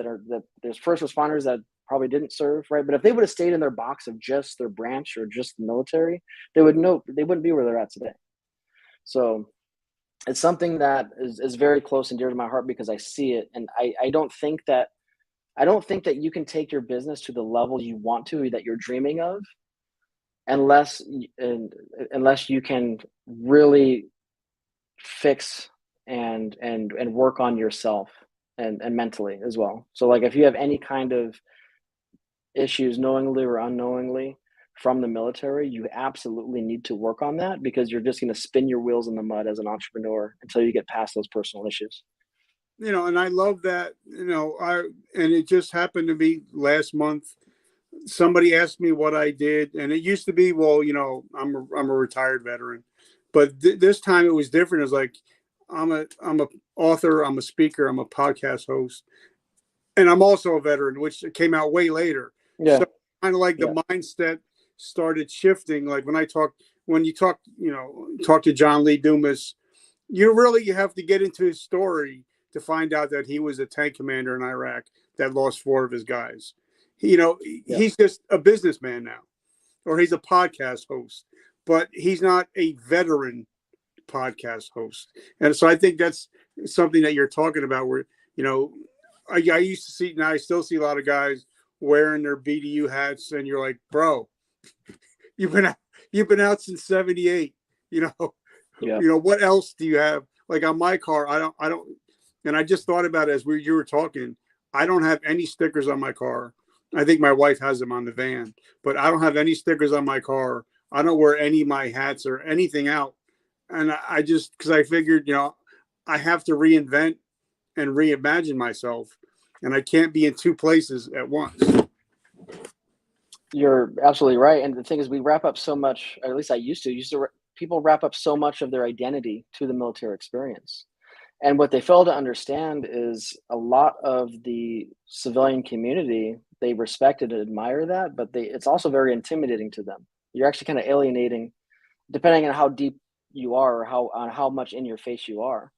there's first responders that probably didn't serve. Right. But if they would have stayed in their box of just their branch or just the military, they wouldn't be where they're at today. So it's something that is very close and dear to my heart, because I see it. And I don't think that you can take your business to the level you want to, that you're dreaming of, unless you can really fix and work on yourself and mentally as well. So like, if you have any kind of issues, knowingly or unknowingly, from the military, you absolutely need to work on that, because you're just going to spin your wheels in the mud as an entrepreneur until you get past those personal issues. And I love that, and it just happened to be last month. Somebody asked me what I did, and it used to be, well, I'm a retired veteran, but this time it was different. It was like, I'm a author, I'm a speaker, I'm a podcast host, and I'm also a veteran, which came out way later. Yeah. So kind of like the mindset started shifting. Like when you talk to John Lee Dumas, you have to get into his story to find out that he was a tank commander in Iraq that lost 4 of his guys. He's just a businessman now, or he's a podcast host, but he's not a veteran podcast host. And so I think that's something that you're talking about, where, I used to see, now I still see a lot of guys wearing their BDU hats, and you're like, bro, you've been out since 78, what else do you have? Like on my car, I don't, And I just thought about it as you were talking. I don't have any stickers on my car. I think my wife has them on the van, but I don't have any stickers on my car. I don't wear any of my hats or anything out. And I just, because I figured, I have to reinvent and reimagine myself, and I can't be in two places at once. You're absolutely right. And the thing is, we wrap up so much, or at least I used to people wrap up so much of their identity to the military experience. And what they fail to understand is a lot of the civilian community, they respect and admire that, but it's also very intimidating to them. You're actually kind of alienating, depending on how deep you are, or how much in your face you are.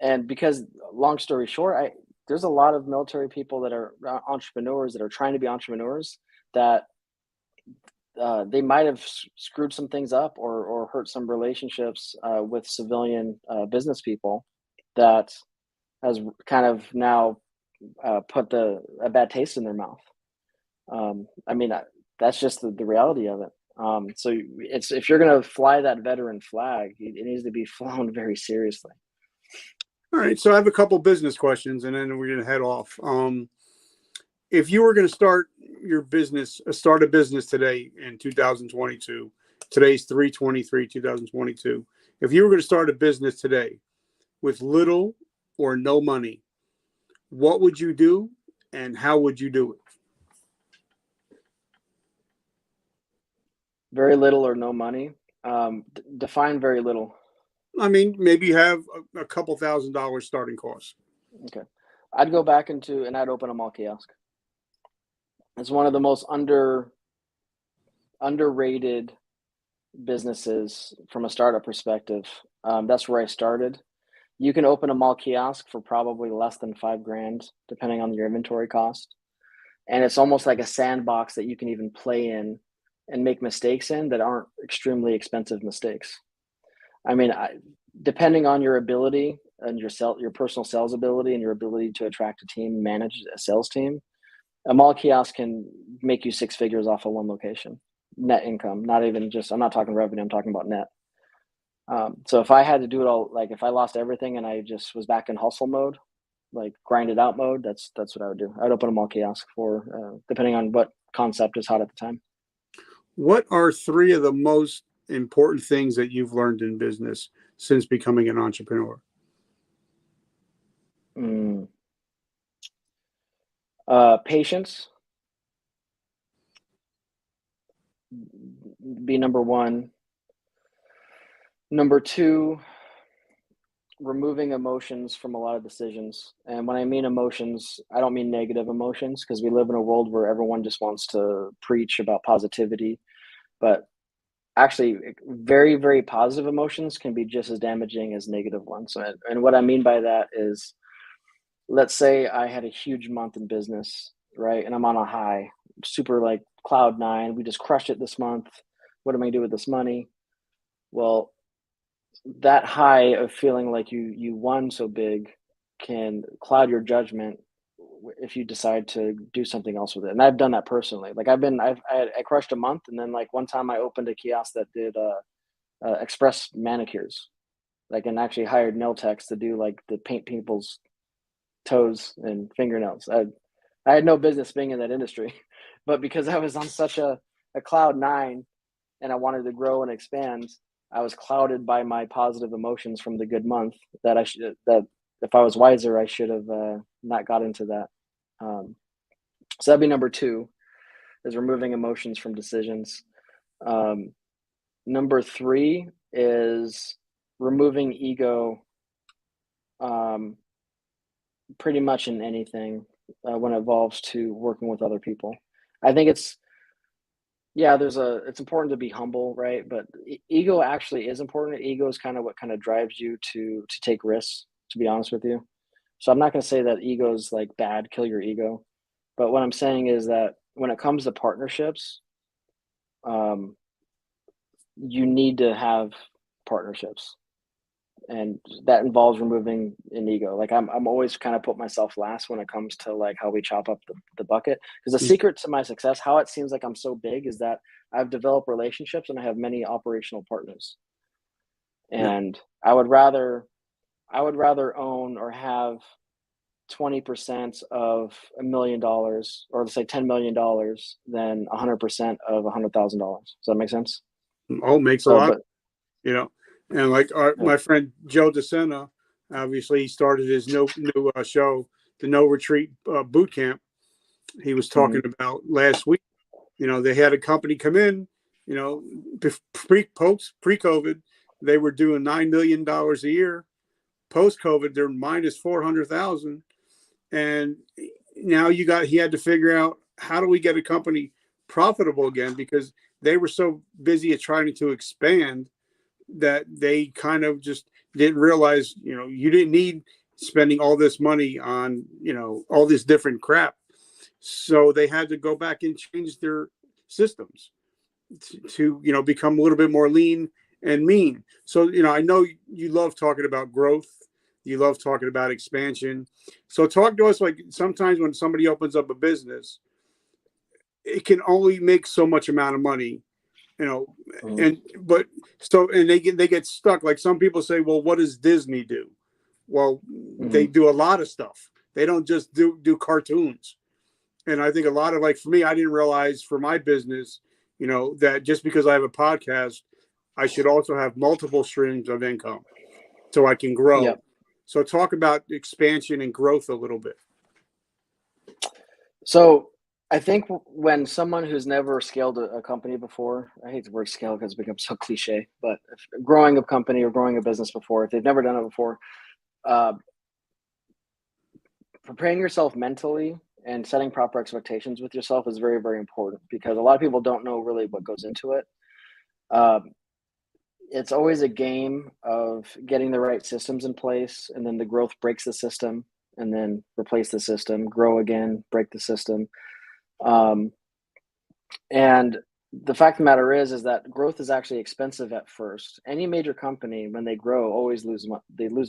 And because, long story short, there's a lot of military people that are entrepreneurs, that are trying to be entrepreneurs, that they might have screwed some things up or hurt some relationships with civilian business people, that has kind of now put a bad taste in their mouth. I mean, that's just the reality of it. So if you're going to fly that veteran flag, it needs to be flown very seriously. All right. So I have a couple business questions, and then we're going to head off. If you were going to start a business today in 2022, today's 3/23/2022. If you were going to start a business today with little or no money, what would you do and how would you do it? Very little or no money. Define very little. I mean, maybe you have a couple $1,000 starting costs. Okay. I'd go back and I'd open a mall kiosk. It's one of the most underrated businesses from a startup perspective. That's where I started. You can open a mall kiosk for probably less than $5,000, depending on your inventory cost. And it's almost like a sandbox that you can even play in and make mistakes in that aren't extremely expensive mistakes. I mean, depending on your ability and your personal sales ability and your ability to attract a team, manage a sales team, a mall kiosk can make you six figures off of one location, net income. I'm not talking revenue, I'm talking about net. So if I had to do it all, like if I lost everything and I just was back in hustle mode, like grind it out mode, that's what I would do. I'd open a mall kiosk for, depending on what concept is hot at the time. What are three of the most important things that you've learned in business since becoming an entrepreneur? Patience be number one. Number two, removing emotions from a lot of decisions. And when I mean emotions, I don't mean negative emotions, because we live in a world where everyone just wants to preach about positivity. But actually, very, very positive emotions can be just as damaging as negative ones. And what I mean by that is, let's say I had a huge month in business, right? And I'm on a high, super like cloud nine. We just crushed it this month. What am I going to do with this money? Well, that high of feeling like you won so big can cloud your judgment if you decide to do something else with it. And I've done that personally. Like I crushed a month, and then like one time I opened a kiosk that did express manicures, like, and actually hired nail techs to do like the paint people's toes and fingernails. I had no business being in that industry, but because I was on such a cloud nine and I wanted to grow and expand, I was clouded by my positive emotions from the good month that if I was wiser, I should have not got into that. So that'd be number two, is removing emotions from decisions. Number three is removing ego pretty much in anything when it involves to working with other people. I think it's important to be humble, right? But ego actually is important. Ego is kind of what kind of drives you to take risks, to be honest with you. So I'm not going to say that ego is like bad, kill your ego. But what I'm saying is that when it comes to partnerships, you need to have partnerships. And that involves removing an ego. Like I'm always kind of put myself last when it comes to like how we chop up the bucket. Because the secret to my success, how it seems like I'm so big, is that I've developed relationships and I have many operational partners. And I would rather I would rather own or have 20% of $1 million, or let's say $10 million, than 100% of $100,000. Does that make sense? Oh, makes a So, lot, but and like my friend Joe DeSena, obviously he started his new show, the No Retreat Boot Camp. He was talking about last week. They had a company come in, pre-COVID, they were doing $9 million a year. Post-COVID, they're minus 400,000. And now he had to figure out, how do we get a company profitable again? Because they were so busy at trying to expand that they kind of just didn't realize, you didn't need spending all this money on, all this different crap. So they had to go back and change their systems to become a little bit more lean and mean. So I know you love talking about growth, you love talking about expansion. So talk to us, like, sometimes when somebody opens up a business, it can only make so much amount of money, and they get stuck. Like, some people say, well, what does Disney do? Well, they do a lot of stuff. They don't just do cartoons. And I think a lot of, like, for me, I didn't realize for my business, that just because I have a podcast, I should also have multiple streams of income so I can grow. Yep. So talk about expansion and growth a little bit. So I think when someone who's never scaled a company before, I hate the word scale because it's become so cliche, but if growing a company or growing a business before, if they've never done it before, preparing yourself mentally and setting proper expectations with yourself is very, very important, because a lot of people don't know really what goes into it. It's always a game of getting the right systems in place, and then the growth breaks the system, and then replace the system, grow again, break the system. And the fact of the matter is that growth is actually expensive at first. Any major company, when they grow, always lose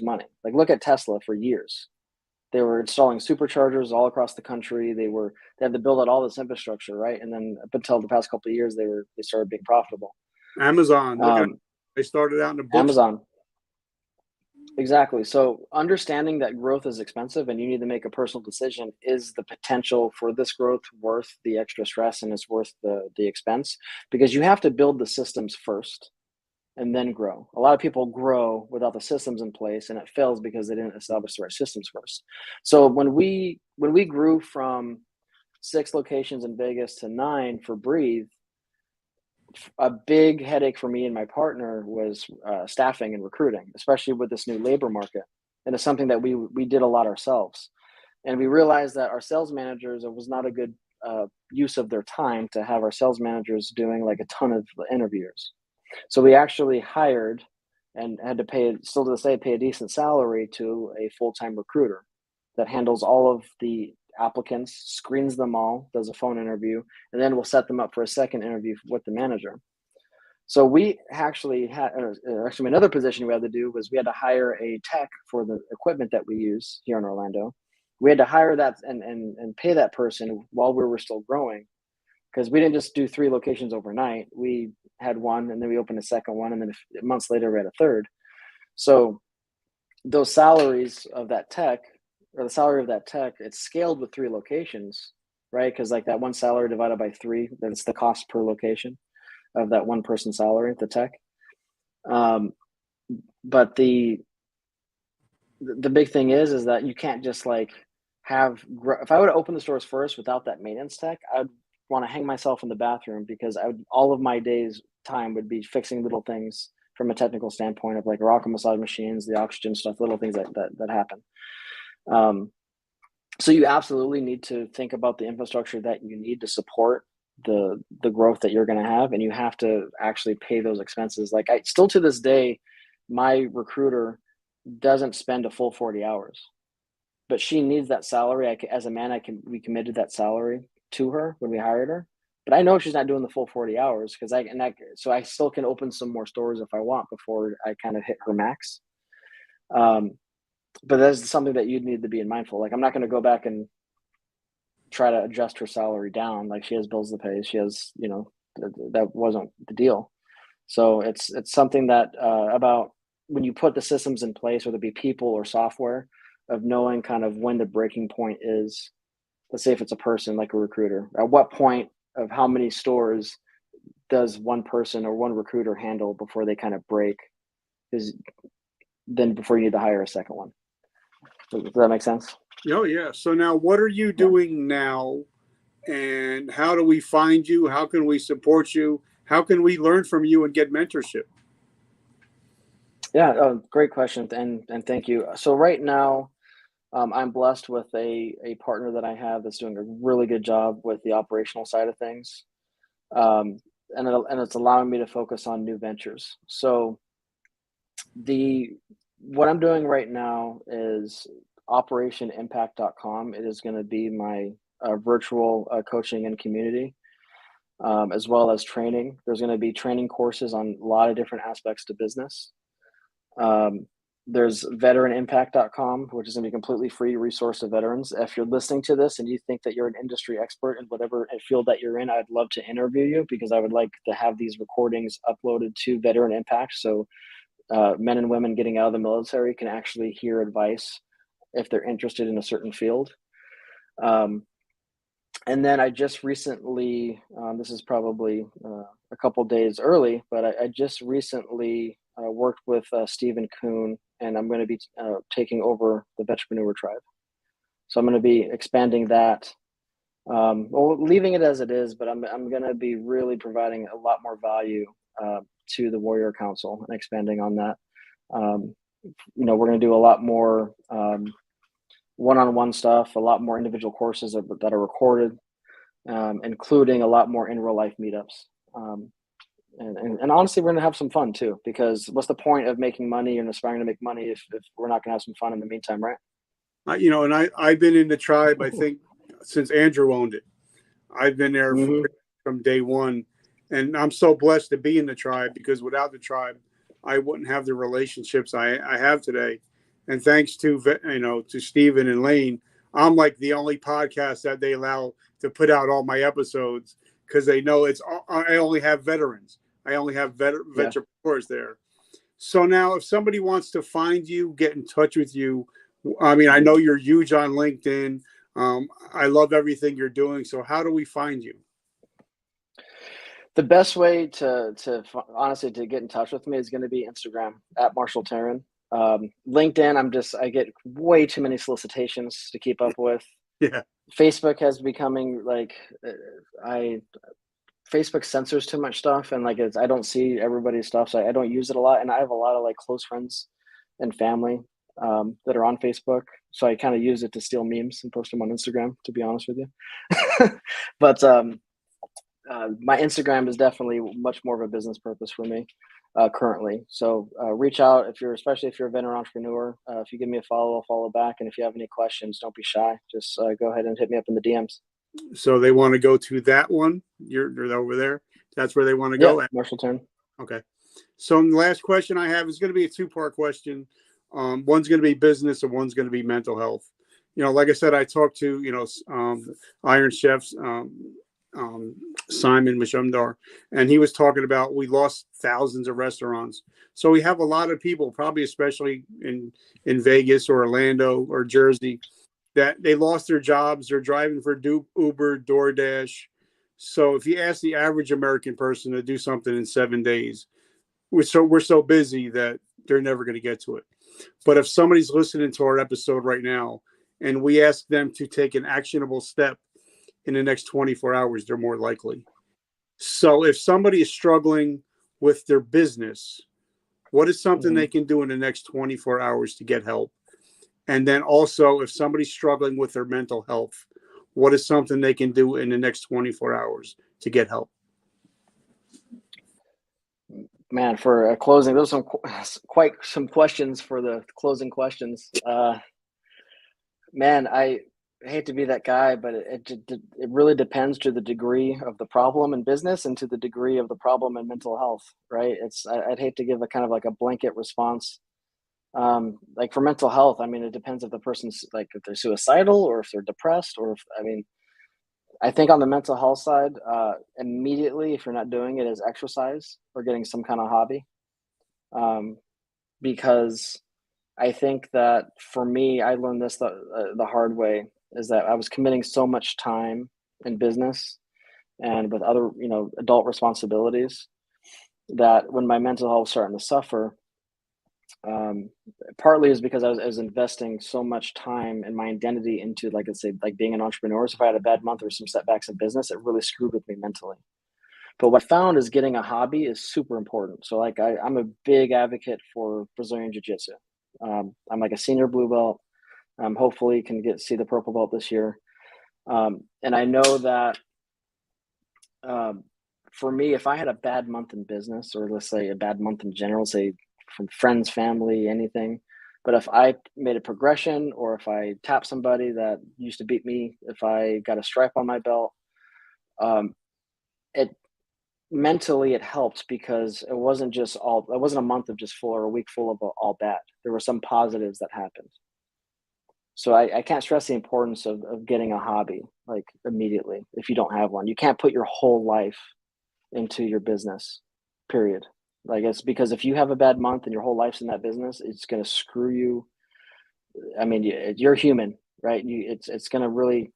money. Like, look at Tesla. For years, they were installing superchargers all across the country. They had to build out all this infrastructure, right? And then up until the past couple of years, they started being profitable. Amazon, they started out in the books. Amazon. Exactly. So understanding that growth is expensive and you need to make a personal decision, is the potential for this growth worth the extra stress, and it's worth the expense? Because you have to build the systems first and then grow. A lot of people grow without the systems in place, and it fails because they didn't establish the right systems first. So when we grew from 6 locations in Vegas to 9 for Breathe, a big headache for me and my partner was staffing and recruiting, especially with this new labor market. And it's something that we did a lot ourselves. And we realized that our sales managers, it was not a good use of their time to have our sales managers doing like a ton of interviews. So we actually hired, and had to pay a decent salary to a full-time recruiter that handles all of the applicants, screens them all, does a phone interview, and then we'll set them up for a second interview with the manager. So we actually had, another position we had to do was we had to hire a tech for the equipment that we use here in Orlando. We had to hire that and pay that person while we were still growing, because we didn't just do 3 locations overnight. We had one, and then we opened a second one, and then months later we had a third. So those salaries of that tech, or the salary of that tech, it's scaled with 3 locations, right? Because like that one salary divided by 3, that's the cost per location of that one person salary, the tech. But the big thing is that you can't just like if I would open the stores first without that maintenance tech, I'd want to hang myself in the bathroom, because all of my day's time would be fixing little things from a technical standpoint of like rocket massage machines, the oxygen stuff, little things that happen. So you absolutely need to think about the infrastructure that you need to support the growth that you're going to have, and you have to actually pay those expenses. Like, I still to this day, my recruiter doesn't spend a full 40 hours, but she needs that salary. As a man, we committed that salary to her when we hired her, but I know she's not doing the full 40 hours so I still can open some more stores if I want before I kind of hit her max. But that's something that you'd need to be mindful. Like, I'm not going to go back and try to adjust her salary down. Like, she has bills to pay. She has, that wasn't the deal. So it's something that about when you put the systems in place, whether it be people or software, of knowing kind of when the breaking point is. Let's say if it's a person like a recruiter, at what point of how many stores does one person or one recruiter handle before they kind of break? Is then before you need to hire a second one. Does that make sense? Oh yeah. So now, what are you doing now, and how do we find you? How can we support you? How can we learn from you and get mentorship? Yeah, great question, and thank you. So right now, I'm blessed with a partner that I have that's doing a really good job with the operational side of things, and it's allowing me to focus on new ventures. So what I'm doing right now is operationimpact.com. It is going to be my virtual coaching and community, as well as training. There's going to be training courses on a lot of different aspects to business. There's veteranimpact.com, which is going to be a completely free resource to veterans. If you're listening to this and you think that you're an industry expert in whatever field that you're in, I'd love to interview you, because I would like to have these recordings uploaded to Veteran Impact, so men and women getting out of the military can actually hear advice if they're interested in a certain field. And then I just recently, this is probably a couple days early, but I just recently worked with Stephen Kuhn, and I'm going to be taking over the Vetpreneur tribe. So I'm going to be expanding that, well, leaving it as it is, but I'm going to be really providing a lot more value to the Warrior Council and expanding on that. We're going to do a lot more one-on-one stuff, a lot more individual courses that are recorded, including a lot more in real life meetups. And honestly, we're going to have some fun too, because what's the point of making money and aspiring to make money if we're not going to have some fun in the meantime, right? And I've been in the tribe, I think, since Andrew owned it. I've been there from day one, and I'm so blessed to be in the tribe, because without the tribe, I wouldn't have the relationships I have today. And thanks to to Stephen and Lane, I'm like the only podcast that they allow to put out all my episodes, because they know I only have veterans. I only have Vetpreneurs there. So now, if somebody wants to find you, get in touch with you. I mean, I know you're huge on LinkedIn. I love everything you're doing. So how do we find you? The best way to honestly to get in touch with me is going to be Instagram at Marshall Terrin. LinkedIn, I get way too many solicitations to keep up with. Yeah. Facebook has becoming like, Facebook censors too much stuff, and like I don't see everybody's stuff, so I don't use it a lot. And I have a lot of like close friends and family that are on Facebook, so I kind of use it to steal memes and post them on Instagram, to be honest with you. But my Instagram is definitely much more of a business purpose for me currently. So reach out especially if you're a veteran entrepreneur. If you give me a follow, I'll follow back. And if you have any questions, don't be shy. Just go ahead and hit me up in the DMs. So they want to go to that one. You're over there. That's where they want to go. Marshall Terrin. Okay. So the last question I have is going to be a two-part question. One's going to be business and one's going to be mental health. Like I said, I talked to, Iron Chefs, Simon Mishumdar, and he was talking about we lost thousands of restaurants. So we have a lot of people, probably especially in Vegas or Orlando or Jersey, that they lost their jobs. They're driving for Uber, DoorDash. So if you ask the average American person to do something in 7 days, we're so busy that they're never going to get to it. But if somebody's listening to our episode right now and we ask them to take an actionable step in the next 24 hours, they're more likely. So if somebody is struggling with their business, what is something they can do in the next 24 hours to get help? And then also, if somebody's struggling with their mental health, what is something they can do in the next 24 hours to get help? Man, for closing, those are quite some questions for the closing questions. Man, I hate to be that guy, but it really depends to the degree of the problem in business and to the degree of the problem in mental health, right? I'd hate to give a kind of like a blanket response. Like for mental health, I mean, it depends if the person's like, if they're suicidal or if they're depressed, or I think on the mental health side, immediately, if you're not doing it, is exercise or getting some kind of hobby. because I think that for me, I learned this the hard way, is that I was committing so much time in business and with other, adult responsibilities, that when my mental health was starting to suffer, partly is because I was investing so much time and my identity into, like I say, like being an entrepreneur. So if I had a bad month or some setbacks in business, it really screwed with me mentally. But what I found is getting a hobby is super important. So like I'm a big advocate for Brazilian Jiu-Jitsu. I'm like a senior blue belt. Hopefully can see the purple belt this year. And I know that for me, if I had a bad month in business, or let's say a bad month in general, say from friends, family, anything, but if I made a progression, or if I tapped somebody that used to beat me, if I got a stripe on my belt, it mentally it helped, because it wasn't a month of just full, or a week full of all bad. There were some positives that happened. So I can't stress the importance of getting a hobby, like, immediately. If you don't have one, you can't put your whole life into your business, period. Like, it's because if you have a bad month and your whole life's in that business, it's going to screw you. I mean, you're human, right? It's going to really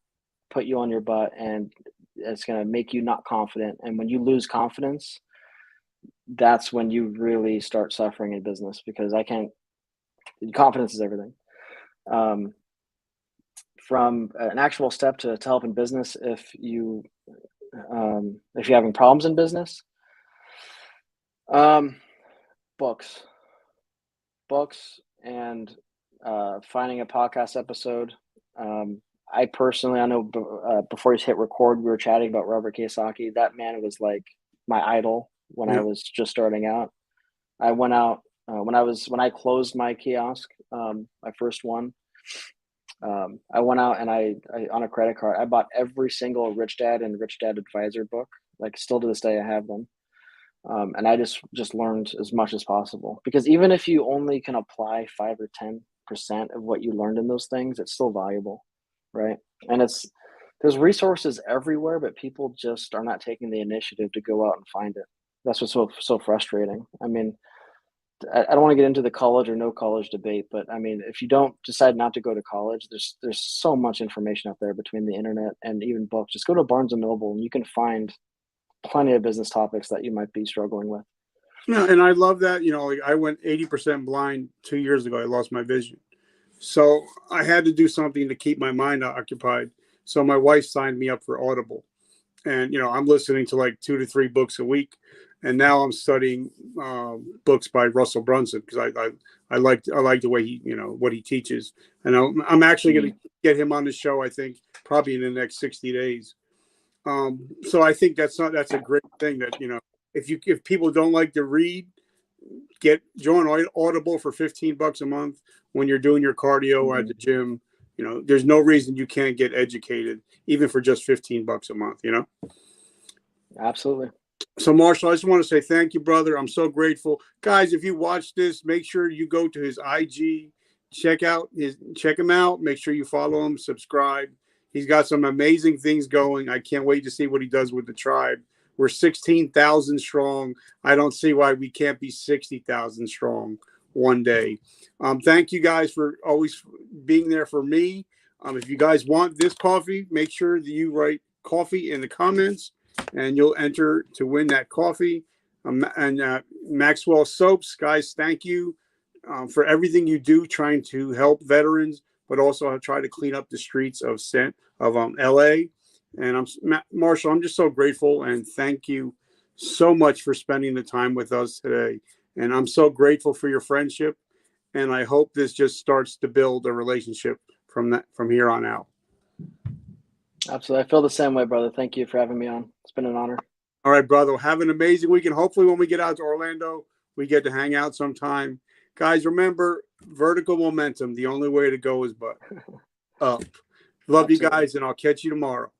put you on your butt, and it's going to make you not confident. And when you lose confidence, that's when you really start suffering in business, because confidence is everything. From an actual step to help in business, if you're having problems in business, books, and finding a podcast episode. I know before he hit record, we were chatting about Robert Kiyosaki. That man was like my idol when I was just starting out. I went out when I closed my kiosk, my first one. I went out and I on a credit card, I bought every single Rich Dad and Rich Dad Advisor book. Like, still to this day, I have them. And I just learned as much as possible, because even if you only can apply 5 or 10% of what you learned in those things, it's still valuable, right? And there's resources everywhere, but people just are not taking the initiative to go out and find it. That's what's so frustrating. I mean, I don't want to get into the college or no college debate, but I mean, if you don't decide not to go to college, there's so much information out there between the internet and even books. Just go to Barnes and Noble and you can find plenty of business topics that you might be struggling with. Yeah, and I love that. Like, I went 80% blind 2 years ago. I lost my vision. So I had to do something to keep my mind occupied. So my wife signed me up for Audible. And, I'm listening to like 2 to 3 books a week. And now I'm studying books by Russell Brunson, because I like the way he, what he teaches. And I'm actually going to get him on the show, I think, probably in the next 60 days. So I think that's a great thing, that, if people don't like to read, join Audible for $15 a month when you're doing your cardio at the gym. There's no reason you can't get educated, even for just $15 a month. Absolutely. So, Marshall, I just want to say thank you, brother. I'm so grateful. Guys, if you watch this, make sure you go to his IG, check him out. Make sure you follow him, subscribe. He's got some amazing things going. I can't wait to see what he does with the tribe. We're 16,000 strong. I don't see why we can't be 60,000 strong one day. Thank you guys for always being there for me. If you guys want this coffee, make sure that you write coffee in the comments, and you'll enter to win that coffee. And Maxwell Soaps, guys, thank you for everything you do, trying to help veterans, but also try to clean up the streets of LA. And Marshall, I'm just so grateful, and thank you so much for spending the time with us today. And I'm so grateful for your friendship, and I hope this just starts to build a relationship from here on out. Absolutely. I feel the same way, brother. Thank you for having me on. It's been an honor. All right, brother. Have an amazing weekend. Hopefully when we get out to Orlando, we get to hang out sometime. Guys, remember, vertical momentum. The only way to go is up. Love you guys, and I'll catch you tomorrow.